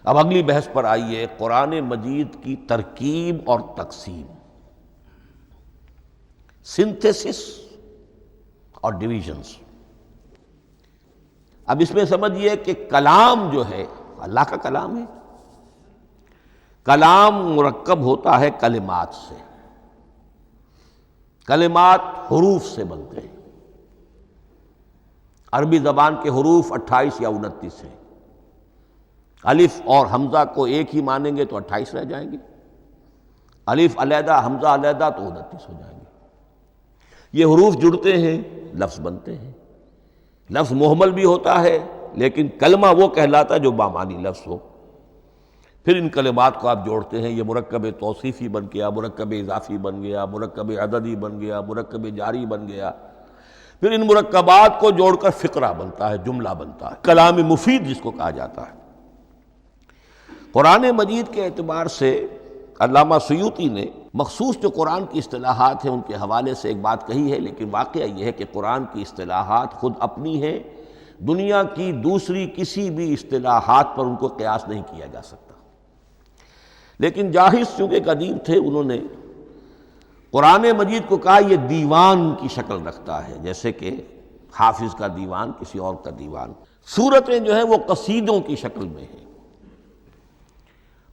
اب اگلی بحث پر آئیے، قرآن مجید کی ترکیب اور تقسیم، سنتھیسس اور ڈویژنز. اب اس میں سمجھیے کہ کلام جو ہے اللہ کا کلام ہے. کلام مرکب ہوتا ہے کلمات سے. کلمات حروف سے بنتے ہیں. عربی زبان کے حروف 28 یا 29 ہیں. الف اور حمزہ کو ایک ہی مانیں گے تو 28 رہ جائیں گے، الف علیحدہ حمزہ علیحدہ تو 29 ہو جائیں گے. یہ حروف جڑتے ہیں، لفظ بنتے ہیں. لفظ محمل بھی ہوتا ہے لیکن کلمہ وہ کہلاتا ہے جو بامانی لفظ ہو. پھر ان کلمات کو آپ جوڑتے ہیں، یہ مرکب توصیفی بن گیا، مرکب اضافی بن گیا، مرکب عددی بن گیا، مرکب جاری بن گیا، پھر ان مرکبات کو جوڑ کر فقرہ بنتا ہے، جملہ بنتا ہے، کلام مفید جس کو کہا جاتا ہے۔ قرآن مجید کے اعتبار سے علامہ سیوطی نے مخصوص جو قرآن کی اصطلاحات ہیں ان کے حوالے سے ایک بات کہی ہے، لیکن واقعہ یہ ہے کہ قرآن کی اصطلاحات خود اپنی ہیں، دنیا کی دوسری کسی بھی اصطلاحات پر ان کو قیاس نہیں کیا جا سکتا۔ لیکن جاہز چونکہ قدیم تھے، انہوں نے قرآن مجید کو کہا یہ دیوان کی شکل رکھتا ہے، جیسے کہ حافظ کا دیوان کسی اور کا دیوان۔ سورتیں جو ہیں وہ قصیدوں کی شکل میں ہیں،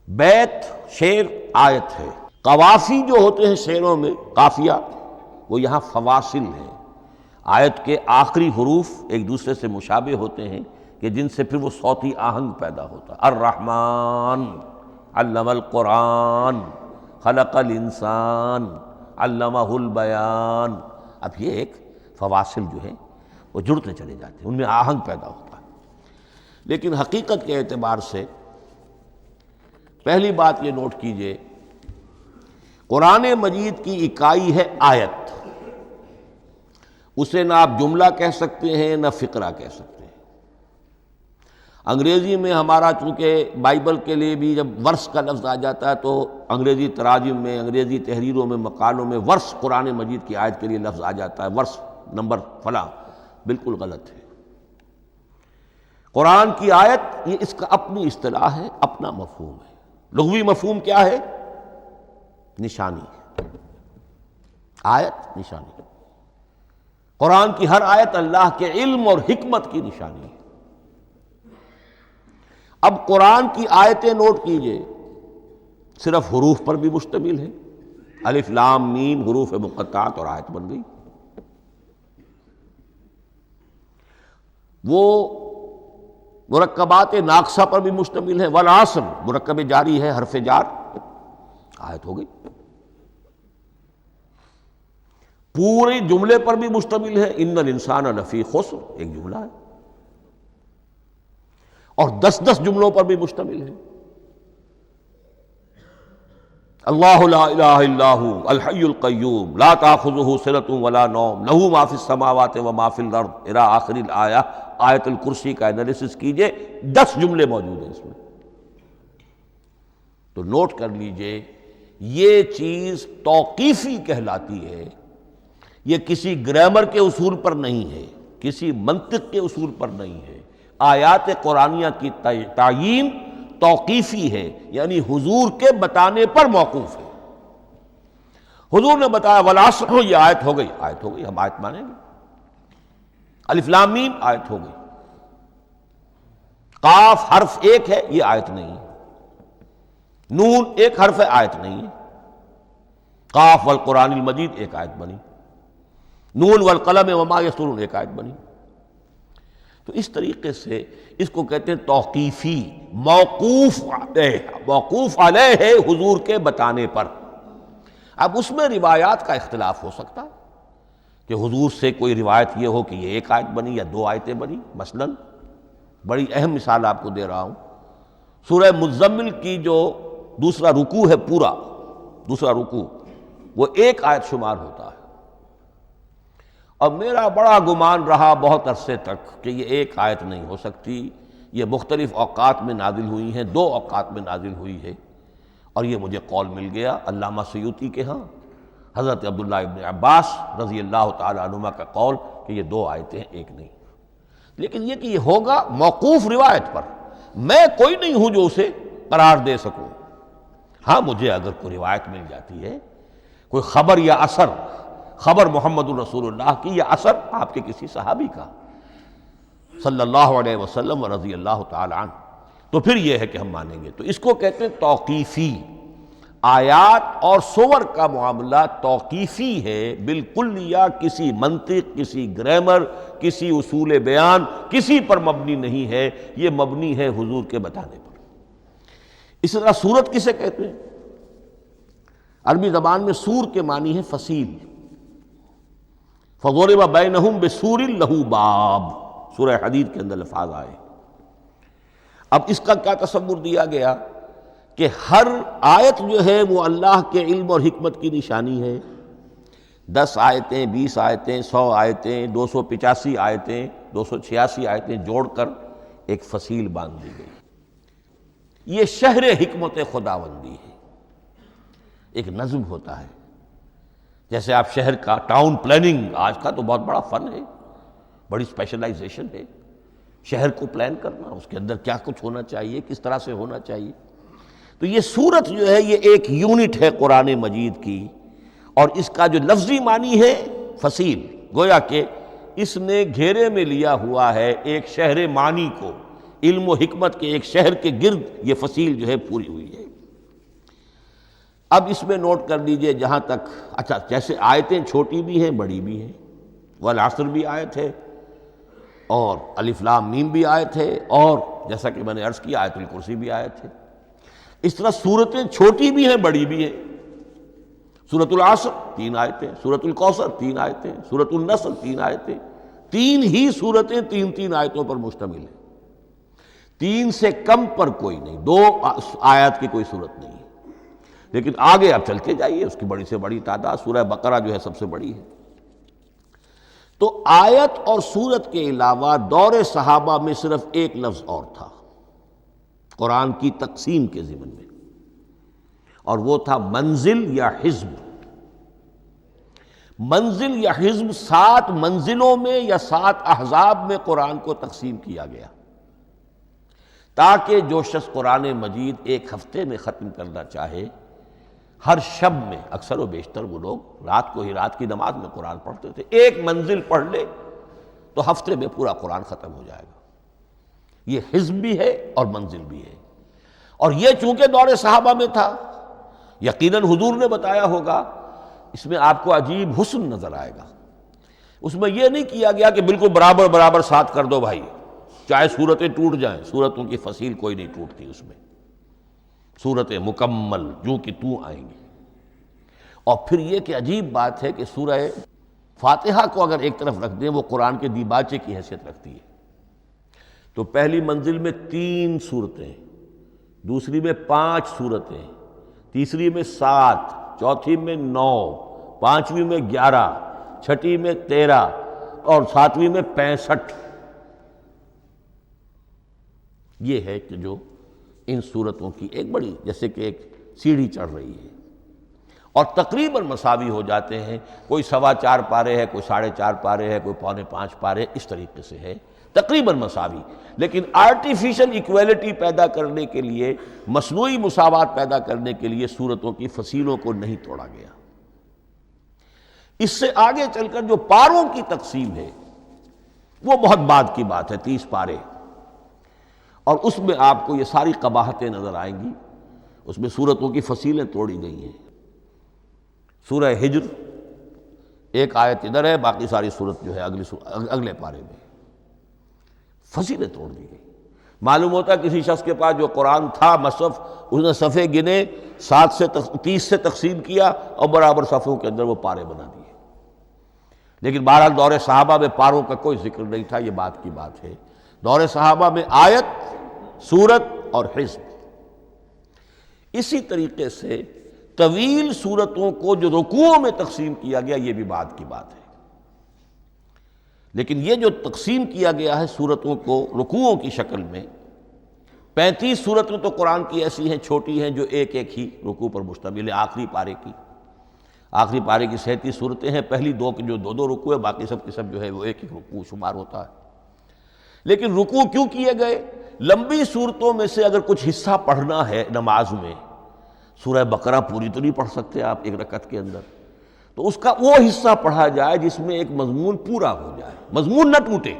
بیت شعر آیت ہے، قوافی جو ہوتے ہیں شعروں میں قافیہ، وہ یہاں فواصل ہیں، آیت کے آخری حروف ایک دوسرے سے مشابہ ہوتے ہیں کہ جن سے پھر وہ صوتی آہنگ پیدا ہوتا ہے۔ الرحمن علم القرآن خلق الانسان علمہ البیان۔ اب یہ ایک فواصل جو ہیں وہ جڑتے چلے جاتے ہیں، ان میں آہنگ پیدا ہوتا ہے۔ لیکن حقیقت کے اعتبار سے پہلی بات یہ نوٹ کیجئے، قرآن مجید کی اکائی ہے آیت، اسے نہ آپ جملہ کہہ سکتے ہیں نہ فقرہ کہہ سکتے ہیں۔ انگریزی میں ہمارا چونکہ بائبل کے لیے بھی جب ورس کا لفظ آ جاتا ہے تو انگریزی تراجم میں، انگریزی تحریروں میں، مقالوں میں ورس قرآن مجید کی آیت کے لیے لفظ آ جاتا ہے، ورس نمبر فلاں، بالکل غلط ہے۔ قرآن کی آیت یہ اس کا اپنی اصطلاح ہے، اپنا مفہوم ہے۔ لغوی مفہوم کیا ہے؟ نشانی، آیت نشانی۔ قرآن کی ہر آیت اللہ کے علم اور حکمت کی نشانی ہے۔ اب قرآن کی آیتیں نوٹ کیجئے، صرف حروف پر بھی مشتمل ہے، الف لام میم حروف مقطعات اور آیت بن گئی۔ وہ مرکبات ناقصہ پر بھی مشتمل ہے، والعصر مرکب جاری ہے، حرف جار، آیت ہو گئی۔ پورے جملے پر بھی مشتمل ہے، ان الانسان لفی خسر، ایک جملہ ہے، اور 10 جملوں پر بھی مشتمل ہے۔ اللہ لا الہ الا ھو الحی القیوم لا تأخذہ سنۃ ولا نوم لہ ما فی السماوات وما فی الارض الی آخر الآیہ۔ آیت الکرسی کا انالیسس کیجئے، 10 جملے موجود ہیں اس میں۔ تو نوٹ کر لیجئے، یہ چیز توقیفی کہلاتی ہے، یہ کسی گرامر کے اصول پر نہیں ہے، کسی منطق کے اصول پر نہیں ہے۔ آیات قرآنیہ کی تعیین توقیفی ہے، یعنی حضور کے بتانے پر موقوف ہے۔ حضور نے بتایا والعصر، یہ آیت ہو گئی، آیت ہو گئی، ہم آیت مانیں گے۔ الف لام میم آیت ہو گئی۔ قاف حرف ایک ہے، یہ آیت نہیں ہے۔ نون ایک حرف ہے، آیت نہیں ہے۔ قاف والقرآن المجید ایک آیت بنی، نون والقلم وما یسطرون ایک آیت بنی۔ تو اس طریقے سے اس کو کہتے ہیں توقیفی، موقوف علیہ ہے حضور کے بتانے پر۔ اب اس میں روایات کا اختلاف ہو سکتا ہے کہ حضور سے کوئی روایت یہ ہو کہ یہ ایک آیت بنی یا 2 آیتیں بنی۔ مثلا بڑی اہم مثال آپ کو دے رہا ہوں، سورہ مزمل کی جو دوسرا رکوع ہے، پورا دوسرا رکوع، وہ ایک آیت شمار ہوتا ہے۔ اور میرا بڑا گمان رہا بہت عرصے تک کہ یہ ایک آیت نہیں ہو سکتی، یہ مختلف اوقات میں نازل ہوئی ہیں، 2 اوقات میں نازل ہوئی ہے۔ اور یہ مجھے قول مل گیا علامہ سیوطی کے ہاں، حضرت عبداللہ ابن عباس رضی اللہ تعالی عنہما کا قول کہ یہ 2 آیتیں ایک نہیں۔ لیکن یہ کہ یہ ہوگا موقوف روایت پر، میں کوئی نہیں ہوں جو اسے قرار دے سکوں۔ ہاں مجھے اگر کوئی روایت مل جاتی ہے، کوئی خبر یا اثر، خبر محمد الرسول اللہ کی یا اثر آپ کے کسی صحابی کا صلی اللہ علیہ وسلم و رضی اللہ تعالی عنہ، تو پھر یہ ہے کہ ہم مانیں گے۔ تو اس کو کہتے ہیں توقیفی۔ آیات اور سور کا معاملہ توقیفی ہے بالکل، یا کسی منطق، کسی گرامر، کسی اصول بیان، کسی پر مبنی نہیں ہے، یہ مبنی ہے حضور کے بتانے پر۔ اس طرح سورت کسے کہتے ہیں؟ عربی زبان میں سور کے معنی ہے فصیل۔ فَضُرِبَ بَيْنَهُمْ بِسُورٍ لَهُ بَابٌ، سورہ حدید کے اندر الفاظ آئے۔ اب اس کا کیا تصور دیا گیا کہ ہر آیت جو ہے وہ اللہ کے علم اور حکمت کی نشانی ہے۔ 10 آیتیں، 20 آیتیں، 100 آیتیں، 285 آیتیں، 286 آیتیں جوڑ کر ایک فصیل باندھ دی گئی۔ یہ شہر حکمت خداوندی ہے، ایک نظم ہوتا ہے۔ جیسے آپ شہر کا ٹاؤن پلاننگ آج کا تو بہت بڑا فن ہے، بڑی اسپیشلائزیشن ہے، شہر کو پلان کرنا، اس کے اندر کیا کچھ ہونا چاہیے، کس طرح سے ہونا چاہیے۔ تو یہ سورت جو ہے یہ ایک یونٹ ہے قرآن مجید کی، اور اس کا جو لفظی معنی ہے فصیل، گویا کہ اس نے گھیرے میں لیا ہوا ہے ایک شہر معنی کو، علم و حکمت کے ایک شہر کے گرد یہ فصیل جو ہے پوری ہوئی ہے۔ اب اس میں نوٹ کر لیجئے جہاں تک، اچھا جیسے آیتیں چھوٹی بھی ہیں بڑی بھی ہیں، والعصر بھی آیت ہے، اور الف لام میم بھی آیت ہے، اور جیسا کہ میں نے عرض کیا آیت الکرسی بھی آیت ہے۔ اس طرح صورتیں چھوٹی بھی ہیں بڑی بھی ہیں۔ سورۃ العصر 3 آیتیں، سورۃ الکوثر 3 آیتیں، سورۃ النصر 3 آیتیں، 3 ہی صورتیں 3 آیتوں پر مشتمل ہیں۔ 3 سے کم پر کوئی نہیں، 2 آیات کی کوئی صورت نہیں ہے۔ لیکن آگے آپ چل کے جائیے، اس کی بڑی سے بڑی تعداد سورہ بقرہ جو ہے سب سے بڑی ہے۔ تو آیت اور سورت کے علاوہ دور صحابہ میں صرف ایک لفظ اور تھا قرآن کی تقسیم کے ضمن میں، اور وہ تھا منزل یا حزب۔ منزل یا حزب 7 منزلوں میں یا 7 احزاب میں قرآن کو تقسیم کیا گیا، تاکہ جو شخص قرآن مجید ایک ہفتے میں ختم کرنا چاہے، ہر شب میں، اکثر و بیشتر وہ لوگ رات کو ہی رات کی نماز میں قرآن پڑھتے تھے، ایک منزل پڑھ لے تو ہفتے میں پورا قرآن ختم ہو جائے گا۔ یہ حزب بھی ہے اور منزل بھی ہے، اور یہ چونکہ دور صحابہ میں تھا، یقیناً حضور نے بتایا ہوگا، اس میں آپ کو عجیب حسن نظر آئے گا۔ اس میں یہ نہیں کیا گیا کہ بالکل برابر برابر ساتھ کر دو بھائی، چاہے صورتیں ٹوٹ جائیں، صورتوں کی فصیل کوئی نہیں ٹوٹتی، اس میں صورتیں مکمل جو کہ تو آئیں گی۔ اور پھر یہ کہ عجیب بات ہے کہ سورہ فاتحہ کو اگر ایک طرف رکھ دیں، وہ قرآن کے دیباچے کی حیثیت رکھتی ہے، تو پہلی منزل میں 3 صورتیں، دوسری میں 5 صورتیں، تیسری میں 7، چوتھی میں 9، پانچویں میں 11، چھٹی میں 13، اور 7ویں میں 65۔ یہ ہے کہ جو ان صورتوں کی ایک بڑی، جیسے کہ ایک سیڑھی چڑھ رہی ہے، اور تقریباً مساوی ہو جاتے ہیں، کوئی 4.25 پارے ہے، کوئی 4.5 پارے ہے، کوئی 4.25 پارے، اس طریقے سے ہے، تقریباً مساوی۔ لیکن آرٹیفیشل ایکویلٹی پیدا کرنے کے لیے، مصنوعی مساوات پیدا کرنے کے لیے سورتوں کی فصیلوں کو نہیں توڑا گیا۔ اس سے آگے چل کر جو پاروں کی تقسیم ہے وہ بہت بعد کی بات ہے، 30 پارے، اور اس میں آپ کو یہ ساری قباحتیں نظر آئیں گی۔ اس میں سورتوں کی فصیلیں توڑی گئی ہیں۔ سورہ ہجر ایک آیت ادھر ہے، باقی ساری سورت جو ہے اگلے پارے میں، فصیلیں توڑ دی گئی۔ معلوم ہوتا ہے کسی شخص کے پاس جو قرآن تھا مصحف، اس نے صفحے گنے، 7 سے 30 سے تقسیم کیا، اور برابر صفحوں کے اندر وہ پارے بنا دیے۔ لیکن بہرحال دور صحابہ میں پاروں کا کوئی ذکر نہیں تھا، یہ بات کی بات ہے۔ دور صحابہ میں آیت، سورت اور حزب۔ اسی طریقے سے طویل سورتوں کو جو رکوعوں میں تقسیم کیا گیا، یہ بھی بات کی بات ہے۔ لیکن یہ جو تقسیم کیا گیا ہے سورتوں کو رکوعوں کی شکل میں، 35 صورتیں تو قرآن کی ایسی ہیں چھوٹی ہیں جو ایک ایک ہی رکوع پر مشتمل ہے۔ آخری پارے کی 37 صورتیں ہیں، پہلی 2 کی جو 2 رکوع ہے، باقی سب کی سب جو ہے وہ ایک ایک رکوع شمار ہوتا ہے۔ لیکن رکوع کیوں کیے گئے؟ لمبی صورتوں میں سے اگر کچھ حصہ پڑھنا ہے نماز میں، سورہ بقرہ پوری تو نہیں پڑھ سکتے آپ ایک رکعت کے اندر، تو اس کا وہ حصہ پڑھا جائے جس میں ایک مضمون پورا ہو جائے، مضمون نہ ٹوٹے،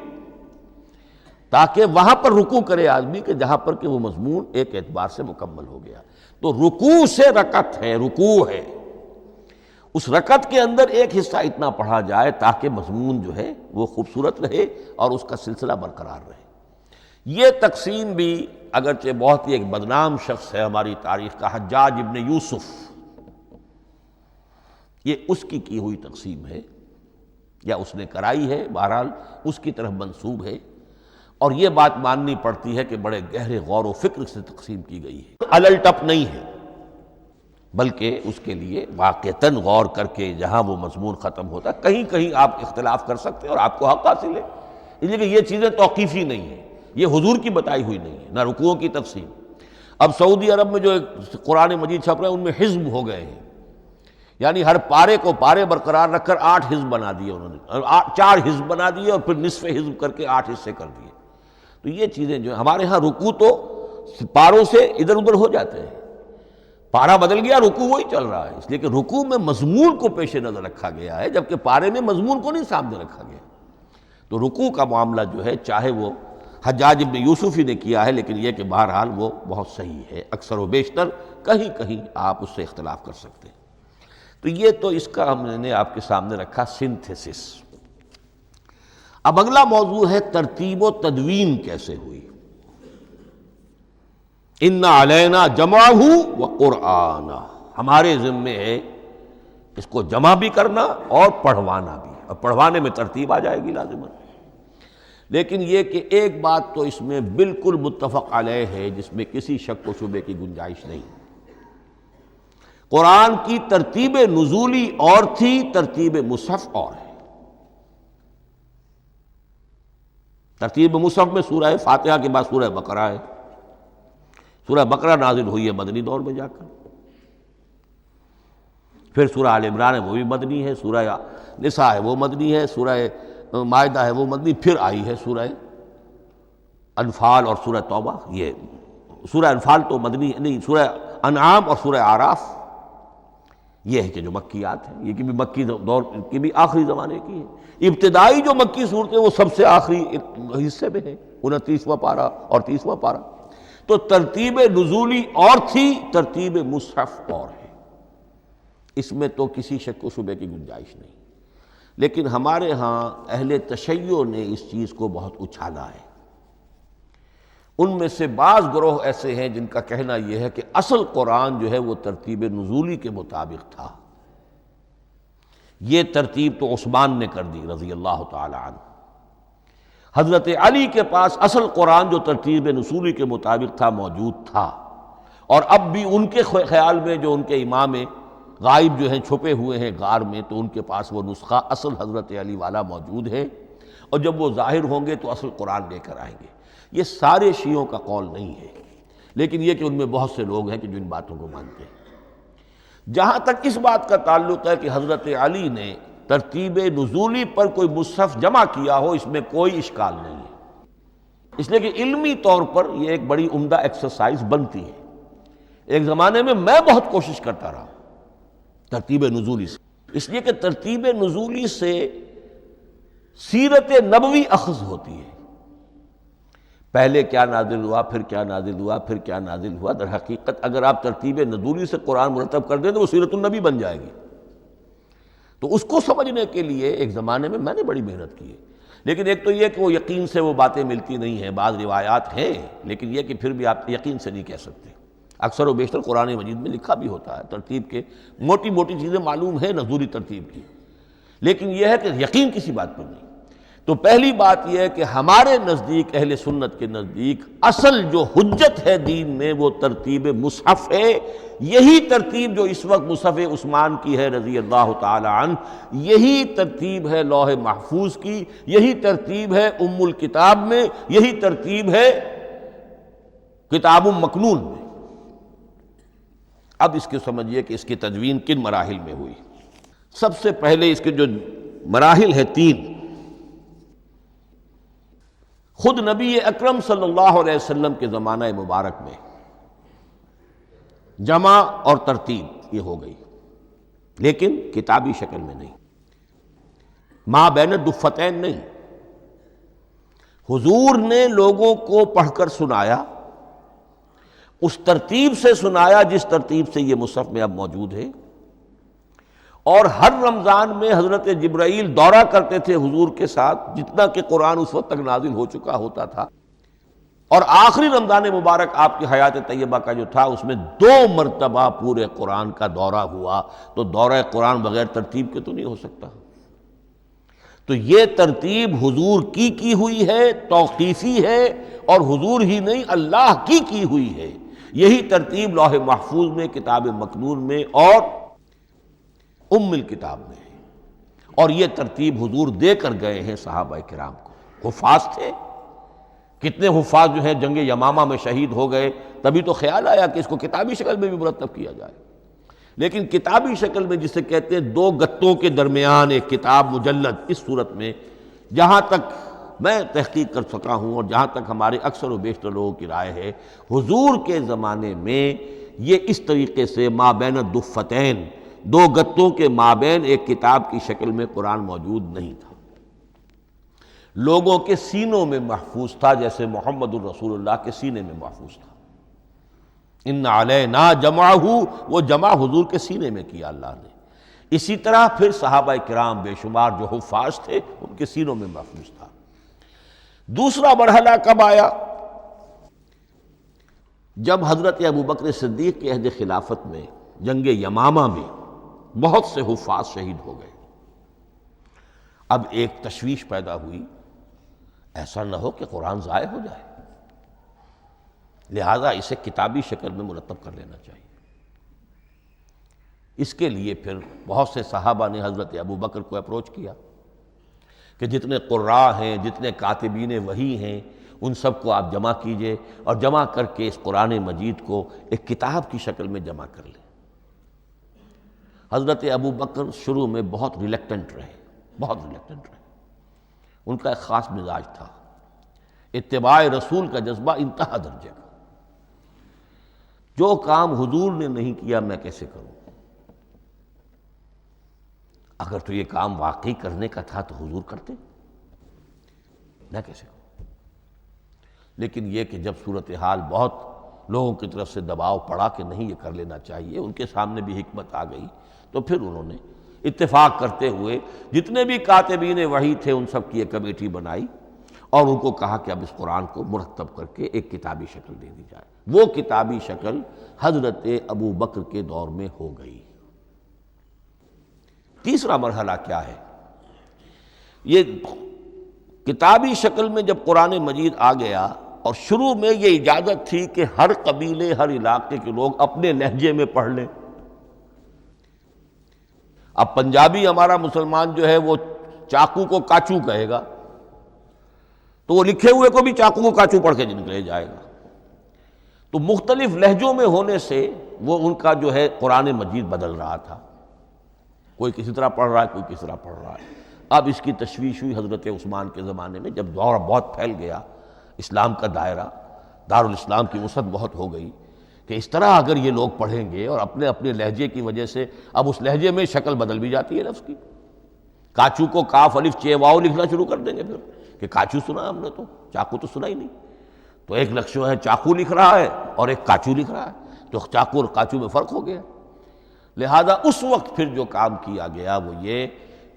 تاکہ وہاں پر رکوع کرے آدمی کہ جہاں پر کہ وہ مضمون ایک اعتبار سے مکمل ہو گیا۔ تو رکوع سے رکعت ہے، رکوع ہے، اس رکعت کے اندر ایک حصہ اتنا پڑھا جائے تاکہ مضمون جو ہے وہ خوبصورت رہے اور اس کا سلسلہ برقرار رہے۔ یہ تقسیم بھی اگرچہ بہت ہی ایک بدنام شخص ہے ہماری تاریخ کا، حجاج ابن یوسف، یہ اس کی ہوئی تقسیم ہے، یا اس نے کرائی ہے، بہرحال اس کی طرف منسوب ہے۔ اور یہ بات ماننی پڑتی ہے کہ بڑے گہرے غور و فکر سے تقسیم کی گئی ہے، الل ٹپ نہیں ہے، بلکہ اس کے لیے واقعتاً غور کر کے جہاں وہ مضمون ختم ہوتا ہے، کہیں کہیں آپ اختلاف کر سکتے ہیں اور آپ کو حق حاصل ہے، اس لیے کہ یہ چیزیں توقیفی نہیں ہیں، یہ حضور کی بتائی ہوئی نہیں ہے، نہ رکوعوں کی تقسیم۔ اب سعودی عرب میں جو قرآن مجید چھپ رہے ہیں ان میں حزب ہو گئے ہیں، یعنی ہر پارے کو پارے برقرار رکھ کر 8 حزب بنا دیے انہوں نے، 4 حزب بنا دیے اور پھر نصف حزب کر کے 8 حصے کر دیے۔ تو یہ چیزیں جو ہمارے ہاں رکوع تو پاروں سے ادھر ادھر ہو جاتے ہیں، پارا بدل گیا رکوع وہی چل رہا ہے، اس لیے کہ رکوع میں مضمون کو پیش نظر رکھا گیا ہے، جبکہ پارے میں مضمون کو نہیں سامنے رکھا گیا۔ تو رکوع کا معاملہ جو ہے چاہے وہ حجاج ابن یوسف ہی نے کیا ہے، لیکن یہ کہ بہرحال وہ بہت صحیح ہے، اکثر و بیشتر، کہیں کہیں آپ اس سے اختلاف کر سکتے ہیں۔ تو یہ تو اس کا ہم نے آپ کے سامنے رکھا سنتھیسس۔ اب اگلا موضوع ہے ترتیب و تدوین کیسے ہوئی۔ ان علینا جمعہ و قرآنہ، ہمارے ذمے ہے اس کو جمع بھی کرنا اور پڑھوانا بھی، اور پڑھوانے میں ترتیب آ جائے گی لازماً۔ لیکن یہ کہ ایک بات تو اس میں بالکل متفق علیہ ہے جس میں کسی شک و شبے کی گنجائش نہیں، قرآن کی ترتیب نزولی اور تھی، ترتیب مصحف اور ہے۔ ترتیب مصحف میں سورہ فاتحہ کے بعد سورہ بقرہ ہے، سورہ بقرہ نازل ہوئی ہے مدنی دور میں جا کر، پھر سورہ آل عمران ہے وہ بھی مدنی ہے، سورہ نساء ہے وہ مدنی ہے، سورہ مائدہ ہے وہ مدنی، پھر آئی ہے سورہ انفال اور سورہ توبہ۔ یہ سورہ انفال تو مدنی نہیں، سورہ انعام اور سورہ اعراف یہ ہے کہ جو مکیات ہیں، یہ کہ بھی مکی دور کی بھی آخری زمانے کی ہے۔ ابتدائی جو مکی صورتیں وہ سب سے آخری حصے میں ہیں، 29واں پارہ اور 30واں پارہ۔ تو ترتیب نزولی اور تھی، ترتیب مصحف اور ہے، اس میں تو کسی شک و شبے کی گنجائش نہیں۔ لیکن ہمارے ہاں اہل تشیع نے اس چیز کو بہت اچھالا ہے۔ ان میں سے بعض گروہ ایسے ہیں جن کا کہنا یہ ہے کہ اصل قرآن جو ہے وہ ترتیب نزولی کے مطابق تھا، یہ ترتیب تو عثمان نے کر دی رضی اللہ تعالی عنہ۔ حضرت علی کے پاس اصل قرآن جو ترتیب نزولی کے مطابق تھا موجود تھا، اور اب بھی ان کے خیال میں جو ان کے امام غائب جو ہیں چھپے ہوئے ہیں غار میں، تو ان کے پاس وہ نسخہ اصل حضرت علی والا موجود ہے، اور جب وہ ظاہر ہوں گے تو اصل قرآن لے کر آئیں گے۔ یہ سارے شیعوں کا قول نہیں ہے، لیکن یہ کہ ان میں بہت سے لوگ ہیں کہ جو ان باتوں کو مانتے ہیں۔ جہاں تک اس بات کا تعلق ہے کہ حضرت علی نے ترتیب نزولی پر کوئی مصحف جمع کیا ہو، اس میں کوئی اشکال نہیں ہے، اس لیے کہ علمی طور پر یہ ایک بڑی عمدہ ایکسرسائز بنتی ہے۔ ایک زمانے میں بہت کوشش کرتا رہا ترتیب نزولی سے، اس لیے کہ ترتیب نزولی سے سیرت نبوی اخذ ہوتی ہے، پہلے کیا نازل ہوا، پھر کیا نازل ہوا، پھر کیا نازل ہوا۔ در حقیقت اگر آپ ترتیب نزولی سے قرآن مرتب کر دیں تو وہ سیرت النبی بن جائے گی۔ تو اس کو سمجھنے کے لیے ایک زمانے میں نے بڑی محنت کی ہے، لیکن ایک تو یہ کہ وہ یقین سے وہ باتیں ملتی نہیں ہیں، بعض روایات ہیں لیکن یہ کہ پھر بھی آپ یقین سے نہیں کہہ سکتے۔ اکثر و بیشتر قرآن مجید میں لکھا بھی ہوتا ہے، ترتیب کے موٹی موٹی چیزیں معلوم ہیں نزولی ترتیب کی، لیکن یہ ہے کہ یقین کسی بات پر نہیں۔ تو پہلی بات یہ ہے کہ ہمارے نزدیک، اہل سنت کے نزدیک، اصل جو حجت ہے دین میں وہ ترتیب مصحف ہے۔ یہی ترتیب جو اس وقت مصحف عثمان کی ہے رضی اللہ تعالی عنہ، یہی ترتیب ہے لوح محفوظ کی، یہی ترتیب ہے ام الکتاب میں، یہی ترتیب ہے کتاب مکنون میں۔ اب اس کو سمجھیے کہ اس کی تدوین کن مراحل میں ہوئی۔ سب سے پہلے اس کے جو مراحل ہے 3، خود نبی اکرم صلی اللہ علیہ وسلم کے زمانہ مبارک میں جمع اور ترتیب یہ ہو گئی، لیکن کتابی شکل میں نہیں، ما بین الدفتین نہیں۔ حضور نے لوگوں کو پڑھ کر سنایا، اس ترتیب سے سنایا جس ترتیب سے یہ مصحف میں اب موجود ہے، اور ہر رمضان میں حضرت جبرائیل دورہ کرتے تھے حضور کے ساتھ، جتنا کہ قرآن اس وقت تک نازل ہو چکا ہوتا تھا، اور آخری رمضان مبارک آپ کی حیات طیبہ کا جو تھا اس میں 2 مرتبہ پورے قرآن کا دورہ ہوا۔ تو دورہ قرآن بغیر ترتیب کے تو نہیں ہو سکتا۔ تو یہ ترتیب حضور کی ہوئی ہے، توقیفی ہے، اور حضور ہی نہیں اللہ کی ہوئی ہے۔ یہی ترتیب لوح محفوظ میں، کتاب مکنون میں اور ام الکتاب میں ہے، اور یہ ترتیب حضور دے کر گئے ہیں صحابہ کرام کو۔ حفاظ تھے، کتنے حفاظ جو ہیں جنگ یمامہ میں شہید ہو گئے، تبھی تو خیال آیا کہ اس کو کتابی شکل میں بھی مرتب کیا جائے۔ لیکن کتابی شکل میں جسے کہتے ہیں دو گتوں کے درمیان ایک کتاب مجلد، اس صورت میں جہاں تک میں تحقیق کر سکا ہوں اور جہاں تک ہمارے اکثر و بیشتر لوگوں کی رائے ہے، حضور کے زمانے میں یہ اس طریقے سے مابین الدفتین، دو گتوں کے مابین ایک کتاب کی شکل میں قرآن موجود نہیں تھا۔ لوگوں کے سینوں میں محفوظ تھا، جیسے محمد الرسول اللہ کے سینے میں محفوظ تھا۔ ان علینا جمعہ، وہ جمع حضور کے سینے میں کیا اللہ نے۔ اسی طرح پھر صحابہ کرام بے شمار جو حفاظ تھے ان کے سینوں میں محفوظ تھا۔ دوسرا مرحلہ کب آیا؟ جب حضرت ابوبکر صدیق کے عہد خلافت میں جنگ یمامہ میں بہت سے حفاظ شہید ہو گئے۔ اب ایک تشویش پیدا ہوئی، ایسا نہ ہو کہ قرآن ضائع ہو جائے، لہذا اسے کتابی شکل میں مرتب کر لینا چاہیے۔ اس کے لیے پھر بہت سے صحابہ نے حضرت ابوبکر کو اپروچ کیا کہ جتنے قراء ہیں، جتنے کاتبین وحی ہیں، ان سب کو آپ جمع کیجئے اور جمع کر کے اس قرآن مجید کو ایک کتاب کی شکل میں جمع کر لیں۔ حضرت ابوبکر شروع میں بہت ریلیکٹنٹ رہے، بہت ریلیکٹنٹ رہے۔ ان کا ایک خاص مزاج تھا، اتباع رسول کا جذبہ انتہا درجے کا۔ جو کام حضور نے نہیں کیا میں کیسے کروں؟ اگر تو یہ کام واقعی کرنے کا تھا تو حضور کرتے، میں کیسے کروں؟ لیکن یہ کہ جب صورتحال بہت لوگوں کی طرف سے دباؤ پڑا کہ نہیں یہ کر لینا چاہیے، ان کے سامنے بھی حکمت آ گئی، تو پھر انہوں نے اتفاق کرتے ہوئے جتنے بھی کاتبین وحی تھے ان سب کی ایک کمیٹی بنائی اور ان کو کہا کہ اب اس قرآن کو مرتب کر کے ایک کتابی شکل دے دی جائے۔ وہ کتابی شکل حضرت ابوبکر کے دور میں ہو گئی۔ تیسرا مرحلہ کیا ہے؟ یہ کتابی شکل میں جب قرآن مجید آ گیا اور شروع میں یہ اجازت تھی کہ ہر قبیلے، ہر علاقے کے لوگ اپنے لہجے میں پڑھ لیں۔ اب پنجابی ہمارا مسلمان جو ہے وہ چاقو کو کاچو کہے گا تو وہ لکھے ہوئے کو بھی چاقو کو کاچو پڑھ کے نکلے جائے گا۔ تو مختلف لہجوں میں ہونے سے وہ ان کا جو ہے قرآن مجید بدل رہا تھا، کوئی کسی طرح پڑھ رہا ہے، کوئی کسی طرح پڑھ رہا ہے۔ اب اس کی تشویش ہوئی حضرت عثمان کے زمانے میں، جب دور بہت پھیل گیا، اسلام کا دائرہ، دارالاسلام کی وسعت بہت ہو گئی کہ اس طرح اگر یہ لوگ پڑھیں گے اور اپنے اپنے لہجے کی وجہ سے اب اس لہجے میں شکل بدل بھی جاتی ہے لفظ کی۔ کاچو کو کاف الف چے واو لکھنا شروع کر دیں گے پھر کہ کاچو سنا ہم نے، تو چاقو تو سنا ہی نہیں۔ تو ایک لفظ ہے چاقو لکھ رہا ہے اور ایک کاچو لکھ رہا ہے، تو چاقو اور کاچو میں فرق ہو گیا۔ لہذا اس وقت پھر جو کام کیا گیا وہ یہ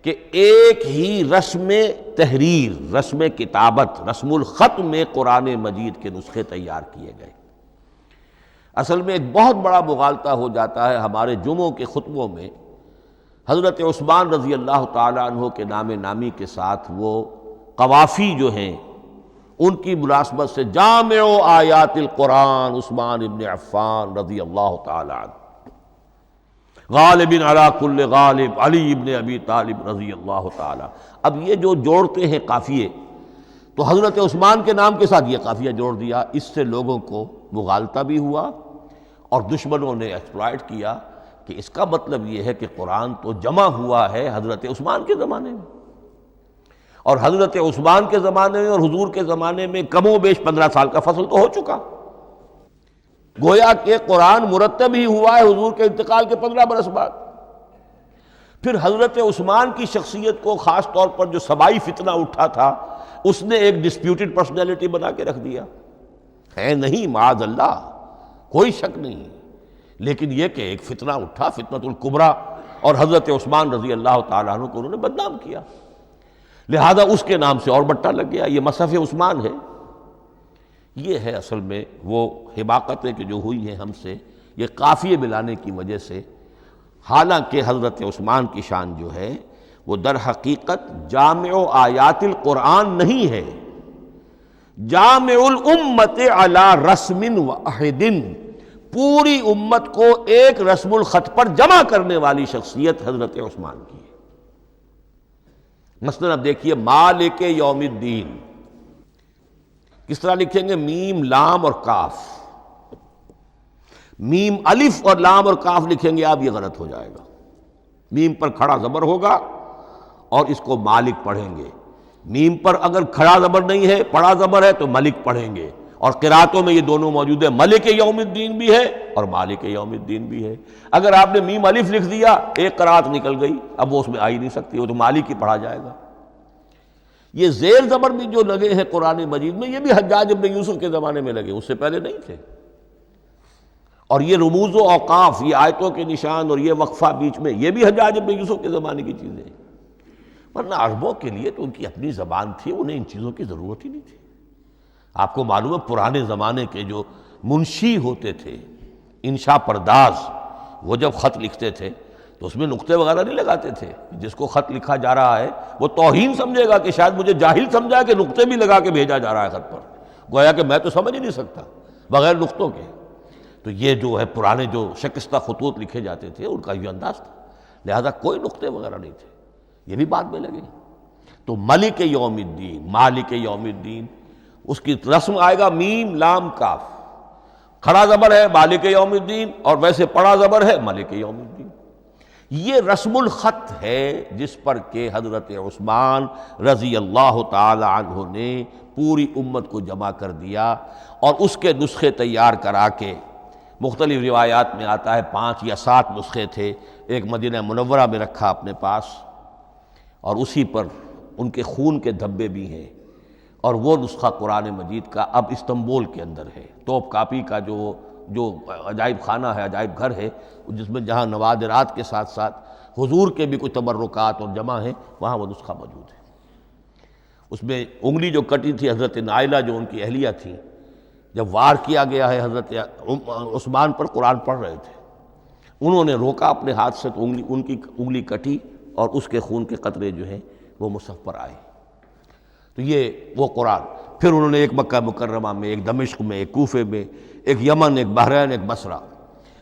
کہ ایک ہی رسم تحریر، رسم کتابت، رسم الخط میں قرآن مجید کے نسخے تیار کیے گئے۔ اصل میں ایک بہت بڑا مغالطہ ہو جاتا ہے ہمارے جمعوں کے خطبوں میں، حضرت عثمان رضی اللہ تعالیٰ عنہ کے نام نامی کے ساتھ وہ قوافی جو ہیں ان کی مناسبت سے جامع آیات القرآن عثمان ابن عفان رضی اللہ تعالیٰ عنہ، غالب علی کل غالب علی ابن ابی طالب رضی اللہ تعالیٰ۔ اب یہ جو جوڑتے ہیں قافیے، تو حضرت عثمان کے نام کے ساتھ یہ قافیہ جوڑ دیا، اس سے لوگوں کو مغالطہ بھی ہوا اور دشمنوں نے ایکسپلائٹ کیا کہ اس کا مطلب یہ ہے کہ قرآن تو جمع ہوا ہے حضرت عثمان کے زمانے میں، اور حضرت عثمان کے زمانے میں اور حضور کے زمانے میں کم و بیش 15 سال کا فصل تو ہو چکا، گویا کہ قرآن مرتب ہی ہوا ہے حضور کے انتقال کے 15 برس بعد۔ پھر حضرت عثمان کی شخصیت کو خاص طور پر جو سبائی فتنہ اٹھا تھا اس نے ایک ڈسپیوٹڈ پرسنالٹی بنا کے رکھ دیا ہے، نہیں معاذ اللہ کوئی شک نہیں، لیکن یہ کہ ایک فتنہ اٹھا، فتنۃ الکبریٰ، اور حضرت عثمان رضی اللہ تعالیٰ عنہ کو انہوں نے بدنام کیا، لہذا اس کے نام سے اور بٹا لگ گیا، یہ مصحف عثمان ہے۔ یہ ہے اصل میں وہ حماقتیں کہ جو ہوئی ہیں ہم سے، یہ قافیے ملانے کی وجہ سے، حالانکہ حضرت عثمان کی شان جو ہے وہ در حقیقت جامع آیات القرآن نہیں ہے، جامع الامت علی رسم واحد، پوری امت کو ایک رسم الخط پر جمع کرنے والی شخصیت حضرت عثمان کی ہے۔ مثلا اب دیکھیے مالک یوم الدین کس طرح لکھیں گے؟ میم لام اور کاف، میم الف اور لام اور کاف لکھیں گے آپ، یہ غلط ہو جائے گا۔ میم پر کھڑا زبر ہوگا اور اس کو مالک پڑھیں گے، میم پر اگر کھڑا زبر نہیں ہے پڑھا زبر ہے تو ملک پڑھیں گے، اور قراتوں میں یہ دونوں موجود ہے، ملک یوم الدین بھی ہے اور مالک یوم الدین بھی ہے۔ اگر آپ نے میم الف لکھ دیا ایک قرات نکل گئی، اب وہ اس میں آ ہی نہیں سکتی، وہ تو مالک ہی پڑھا جائے گا۔ یہ زیر زبر بھی جو لگے ہیں قرآن مجید میں، یہ بھی حجاج ابن یوسف کے زمانے میں لگے، اس سے پہلے نہیں تھے۔ اور یہ رموز و اوقاف، یہ آیتوں کے نشان اور یہ وقفہ بیچ میں، یہ بھی حجاج ابن یوسف کے زمانے کی چیزیں ہیں، ورنہ عربوں کے لیے تو ان کی اپنی زبان تھی، انہیں ان چیزوں کی ضرورت ہی نہیں تھی۔ آپ کو معلوم ہے پرانے زمانے کے جو منشی ہوتے تھے، انشاء پرداز، وہ جب خط لکھتے تھے تو اس میں نقطے وغیرہ نہیں لگاتے تھے۔ جس کو خط لکھا جا رہا ہے وہ توہین سمجھے گا کہ شاید مجھے جاہل سمجھا کہ نقطے بھی لگا کے بھیجا جا رہا ہے خط پر، گویا کہ میں تو سمجھ ہی نہیں سکتا بغیر نقطوں کے۔ تو یہ جو ہے پرانے جو شکستہ خطوط لکھے جاتے تھے ان کا یہ انداز تھا، لہذا کوئی نقطے وغیرہ نہیں تھے، یہ بھی بعد میں لگے۔ تو ملک یوم الدین، مالک یوم الدین، اس کی رسم آئے گا میم لام کاف، کھڑا زبر ہے مالک یوم الدین اور ویسے پڑا زبر ہے ملک یوم الدین۔ یہ رسم الخط ہے جس پر کہ حضرت عثمان رضی اللہ تعالی عنہ نے پوری امت کو جمع کر دیا، اور اس کے نسخے تیار کرا کے، مختلف روایات میں آتا ہے 5 یا 7 نسخے تھے، ایک مدینہ منورہ میں رکھا اپنے پاس، اور اسی پر ان کے خون کے دھبے بھی ہیں، اور وہ نسخہ قرآن مجید کا اب استنبول کے اندر ہے، توپ کاپی کا جو عجائب خانہ ہے، عجائب گھر ہے، جس میں جہاں نوادرات کے ساتھ ساتھ حضور کے بھی کچھ تبرکات اور جمع ہیں، وہاں وہ نسخہ موجود ہے۔ اس میں انگلی جو کٹی تھی حضرت نائلہ جو ان کی اہلیہ تھی، جب وار کیا گیا ہے حضرت عثمان پر، قرآن پڑھ رہے تھے، انہوں نے روکا اپنے ہاتھ سے تو ان کی انگلی کٹی اور اس کے خون کے قطرے جو ہیں وہ مصحف پر آئے۔ تو یہ وہ قرآن، پھر انہوں نے ایک مکہ مکرمہ میں، ایک دمشق میں، ایک کوفے میں، ایک یمن، ایک بحرین، ایک بصرہ،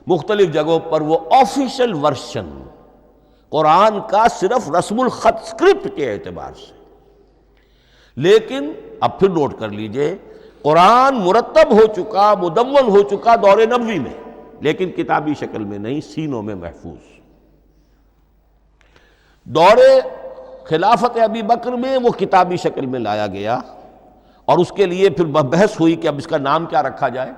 مختلف جگہوں پر وہ آفیشل ورشن قرآن کا صرف رسم الخط اسکرپٹ کے اعتبار سے۔ لیکن اب پھر نوٹ کر لیجئے، قرآن مرتب ہو چکا، مدون ہو چکا دور نبوی میں، لیکن کتابی شکل میں نہیں، سینوں میں محفوظ۔ دور خلافت ابی بکر میں وہ کتابی شکل میں لایا گیا، اور اس کے لیے پھر بحث ہوئی کہ اب اس کا نام کیا رکھا جائے۔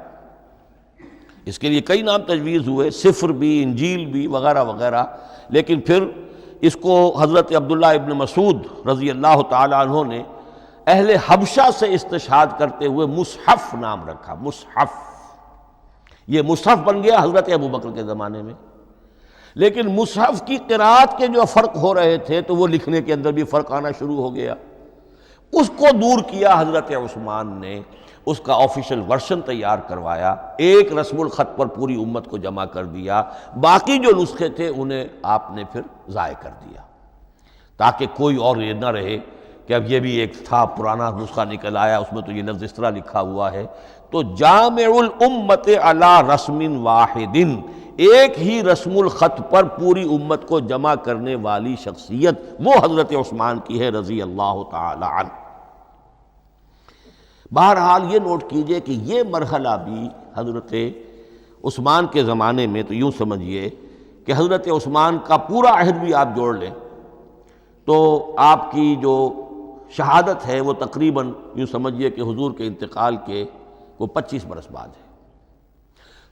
اس کے لیے کئی نام تجویز ہوئے، سفر بھی، انجیل بھی، وغیرہ وغیرہ، لیکن پھر اس کو حضرت عبداللہ ابن مسعود رضی اللہ تعالی عنہ نے اہل حبشہ سے استشہاد کرتے ہوئے مصحف نام رکھا، مصحف۔ یہ مصحف بن گیا حضرت ابوبکر کے زمانے میں، لیکن مصحف کی قرات کے جو فرق ہو رہے تھے تو وہ لکھنے کے اندر بھی فرق آنا شروع ہو گیا، اس کو دور کیا حضرت عثمان نے، اس کا آفیشل ورژن تیار کروایا، ایک رسم الخط پر پوری امت کو جمع کر دیا، باقی جو نسخے تھے انہیں آپ نے پھر ضائع کر دیا، تاکہ کوئی اور یہ نہ رہے کہ اب یہ بھی ایک تھا پرانا نسخہ نکل آیا، اس میں تو یہ لفظ اس طرح لکھا ہوا ہے۔ تو جامع الامت علی رسم واحد، ایک ہی رسم الخط پر پوری امت کو جمع کرنے والی شخصیت وہ حضرت عثمان کی ہے رضی اللہ تعالی عنہ۔ بہرحال یہ نوٹ کیجئے کہ یہ مرحلہ بھی حضرت عثمان کے زمانے میں، تو یوں سمجھیے کہ حضرت عثمان کا پورا عہد بھی آپ جوڑ لیں تو آپ کی جو شہادت ہے وہ تقریباً یوں سمجھیے کہ حضور کے انتقال کے وہ 25 برس بعد ہے،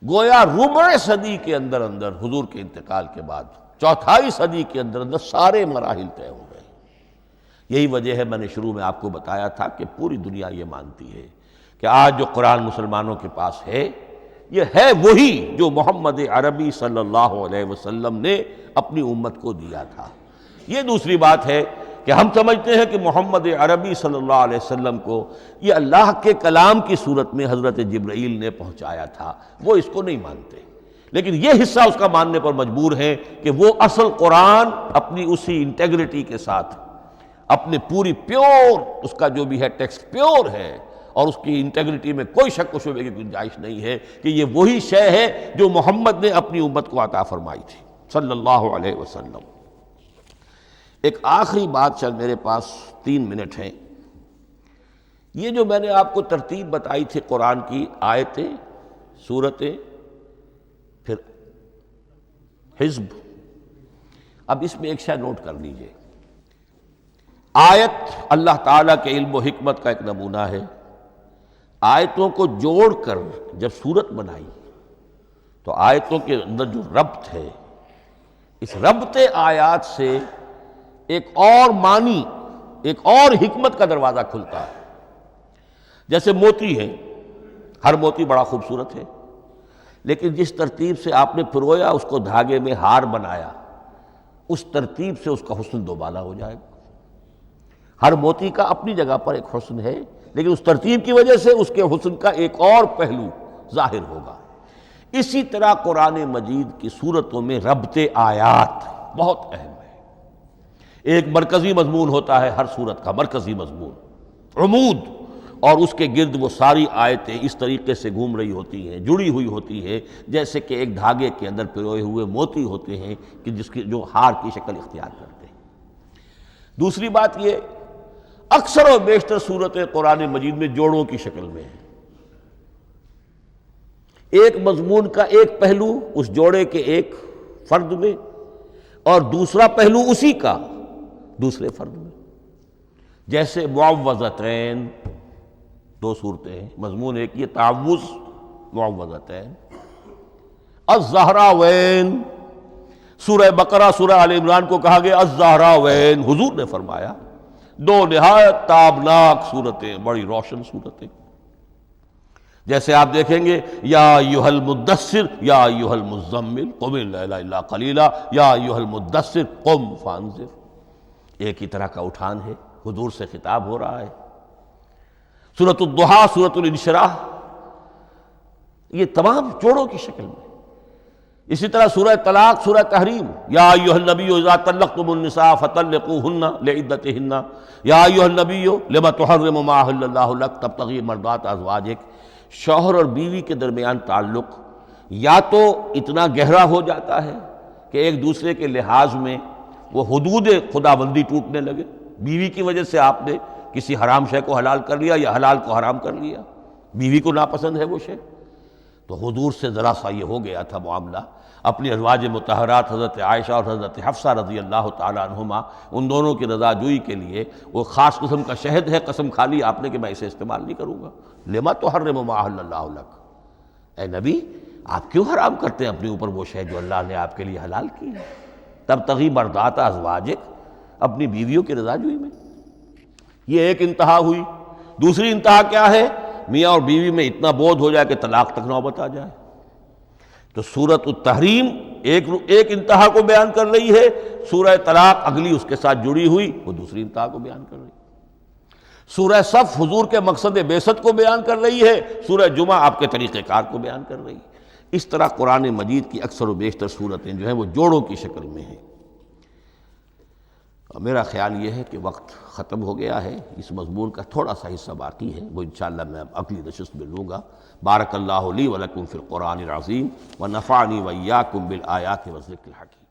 گویا ربع صدی کے اندر اندر حضور کے انتقال کے بعد، چوتھائی صدی کے اندر اندر سارے مراحل طے ہو گئے۔ یہی وجہ ہے میں نے شروع میں آپ کو بتایا تھا کہ پوری دنیا یہ مانتی ہے کہ آج جو قرآن مسلمانوں کے پاس ہے یہ ہے وہی جو محمد عربی صلی اللہ علیہ وسلم نے اپنی امت کو دیا تھا۔ یہ دوسری بات ہے کہ ہم سمجھتے ہیں کہ محمد عربی صلی اللہ علیہ وسلم کو یہ اللہ کے کلام کی صورت میں حضرت جبرائیل نے پہنچایا تھا، وہ اس کو نہیں مانتے، لیکن یہ حصہ اس کا ماننے پر مجبور ہیں کہ وہ اصل قرآن اپنی اسی انٹیگریٹی کے ساتھ، اپنے پوری پیور، اس کا جو بھی ہے ٹیکسٹ پیور ہے اور اس کی انٹیگریٹی میں کوئی شک و شبے کی گنجائش نہیں ہے کہ یہ وہی شے ہے جو محمد نے اپنی امت کو عطا فرمائی تھی صلی اللہ علیہ وسلم۔ ایک آخری بات، چل میرے پاس 3 منٹ ہیں، یہ جو میں نے آپ کو ترتیب بتائی تھی قرآن کی، آیتیں، سورتیں، پھر حزب، اب اس میں ایک شے نوٹ کر لیجئے۔ آیت اللہ تعالیٰ کے علم و حکمت کا ایک نمونہ ہے۔ آیتوں کو جوڑ کر جب سورت بنائی تو آیتوں کے اندر جو ربط ہے، اس ربط آیات سے ایک اور معنی، ایک اور حکمت کا دروازہ کھلتا ہے۔ جیسے موتی ہے، ہر موتی بڑا خوبصورت ہے، لیکن جس ترتیب سے آپ نے پرویا، اس کو دھاگے میں ہار بنایا، اس ترتیب سے اس کا حسن دوبالا ہو جائے گا۔ ہر موتی کا اپنی جگہ پر ایک حسن ہے، لیکن اس ترتیب کی وجہ سے اس کے حسن کا ایک اور پہلو ظاہر ہوگا۔ اسی طرح قرآن مجید کی صورتوں میں ربط آیات بہت اہم ہے۔ ایک مرکزی مضمون ہوتا ہے ہر صورت کا، مرکزی مضمون، عمود، اور اس کے گرد وہ ساری آیتیں اس طریقے سے گھوم رہی ہوتی ہیں، جڑی ہوئی ہوتی ہیں، جیسے کہ ایک دھاگے کے اندر پروئے ہوئے موتی ہوتے ہیں کہ جس کی جو ہار کی شکل اختیار کرتے ہیں۔ دوسری بات یہ، اکثر و بیشتر صورتیں قرآن مجید میں جوڑوں کی شکل میں ہیں۔ ایک مضمون کا ایک پہلو اس جوڑے کے ایک فرد میں، اور دوسرا پہلو اسی کا دوسرے فرد میں۔ جیسے معوذتین، 2 صورتیں ہیں، مضمون ایک یہ تعوذ، معوذتین۔ الزہراوین، سورہ بقرہ، سورہ آل عمران کو کہا گیا الزہراوین، حضور نے فرمایا 2 نہایت تابناک صورتیں، بڑی روشن صورتیں۔ جیسے آپ دیکھیں گے یا ایھا المدثر یا ایھا المزمل قم اللیل الا قلیلا یا ایھا المدثر قم فانذر، ایک ہی طرح کا اٹھان ہے، حضور سے خطاب ہو رہا ہے۔ سورۃ الضحیٰ، سورۃ الانشراح، یہ تمام جوڑوں کی شکل میں۔ اسی طرح سورہ طلاق، سورہ تحریم، یا ایھا النبی اذا طلقتم النساء فطلقوہن لعدتہن یا ایھا النبی لم تحرم ما احل اللہ لک تبتغی مرضات ازواجک۔ شوہر اور بیوی کے درمیان تعلق یا تو اتنا گہرا ہو جاتا ہے کہ ایک دوسرے کے لحاظ میں وہ حدود خدابندی ٹوٹنے لگے، بیوی کی وجہ سے آپ نے کسی حرام شے کو حلال کر لیا یا حلال کو حرام کر لیا، بیوی کو ناپسند ہے وہ شے، تو حضور سے ذرا سا یہ ہو گیا تھا معاملہ۔ اپنی ازواج مطہرات حضرت عائشہ اور حضرت حفصہ رضی اللہ تعالیٰ عنہما، ان دونوں کی رضا جوئی کے لیے وہ خاص قسم کا شہد ہے، قسم کھا لی آپ نے کہ میں اسے استعمال نہیں کروں گا۔ لما تحرم ما احل اللہ لک، اے نبی آپ کیوں حرام کرتے ہیں اپنے اوپر وہ شے جو اللہ نے آپ کے لیے حلال کی ہے؟ تبتغی مرضات ازواجک، اپنی بیویوں کی رضا جوئی میں۔ یہ ایک انتہا ہوئی۔ دوسری انتہا کیا ہے؟ میاں اور بیوی میں اتنا بودھ ہو جائے کہ طلاق تک نوبت آ جائے، تو سورۃ التحریم ایک انتہا کو بیان کر رہی ہے، سورہ طلاق اگلی اس کے ساتھ جڑی ہوئی وہ دوسری انتہا کو بیان کر رہی ہے۔ سورہ صف حضور کے مقصد بعثت کو بیان کر رہی ہے، سورہ جمعہ آپ کے طریقہ کار کو بیان کر رہی ہے۔ اس طرح قرآن مجید کی اکثر و بیشتر صورتیں جو ہیں وہ جوڑوں کی شکل میں ہیں۔ میرا خیال یہ ہے کہ وقت ختم ہو گیا ہے، اس مضمون کا تھوڑا سا حصہ باقی ہے، وہ انشاءاللہ میں اگلی نشست میں لوں گا۔ بارک اللہ لی ولکم فی القرآن العظیم ونفعنی وإیاکم بالآیات والذکر الحکیم۔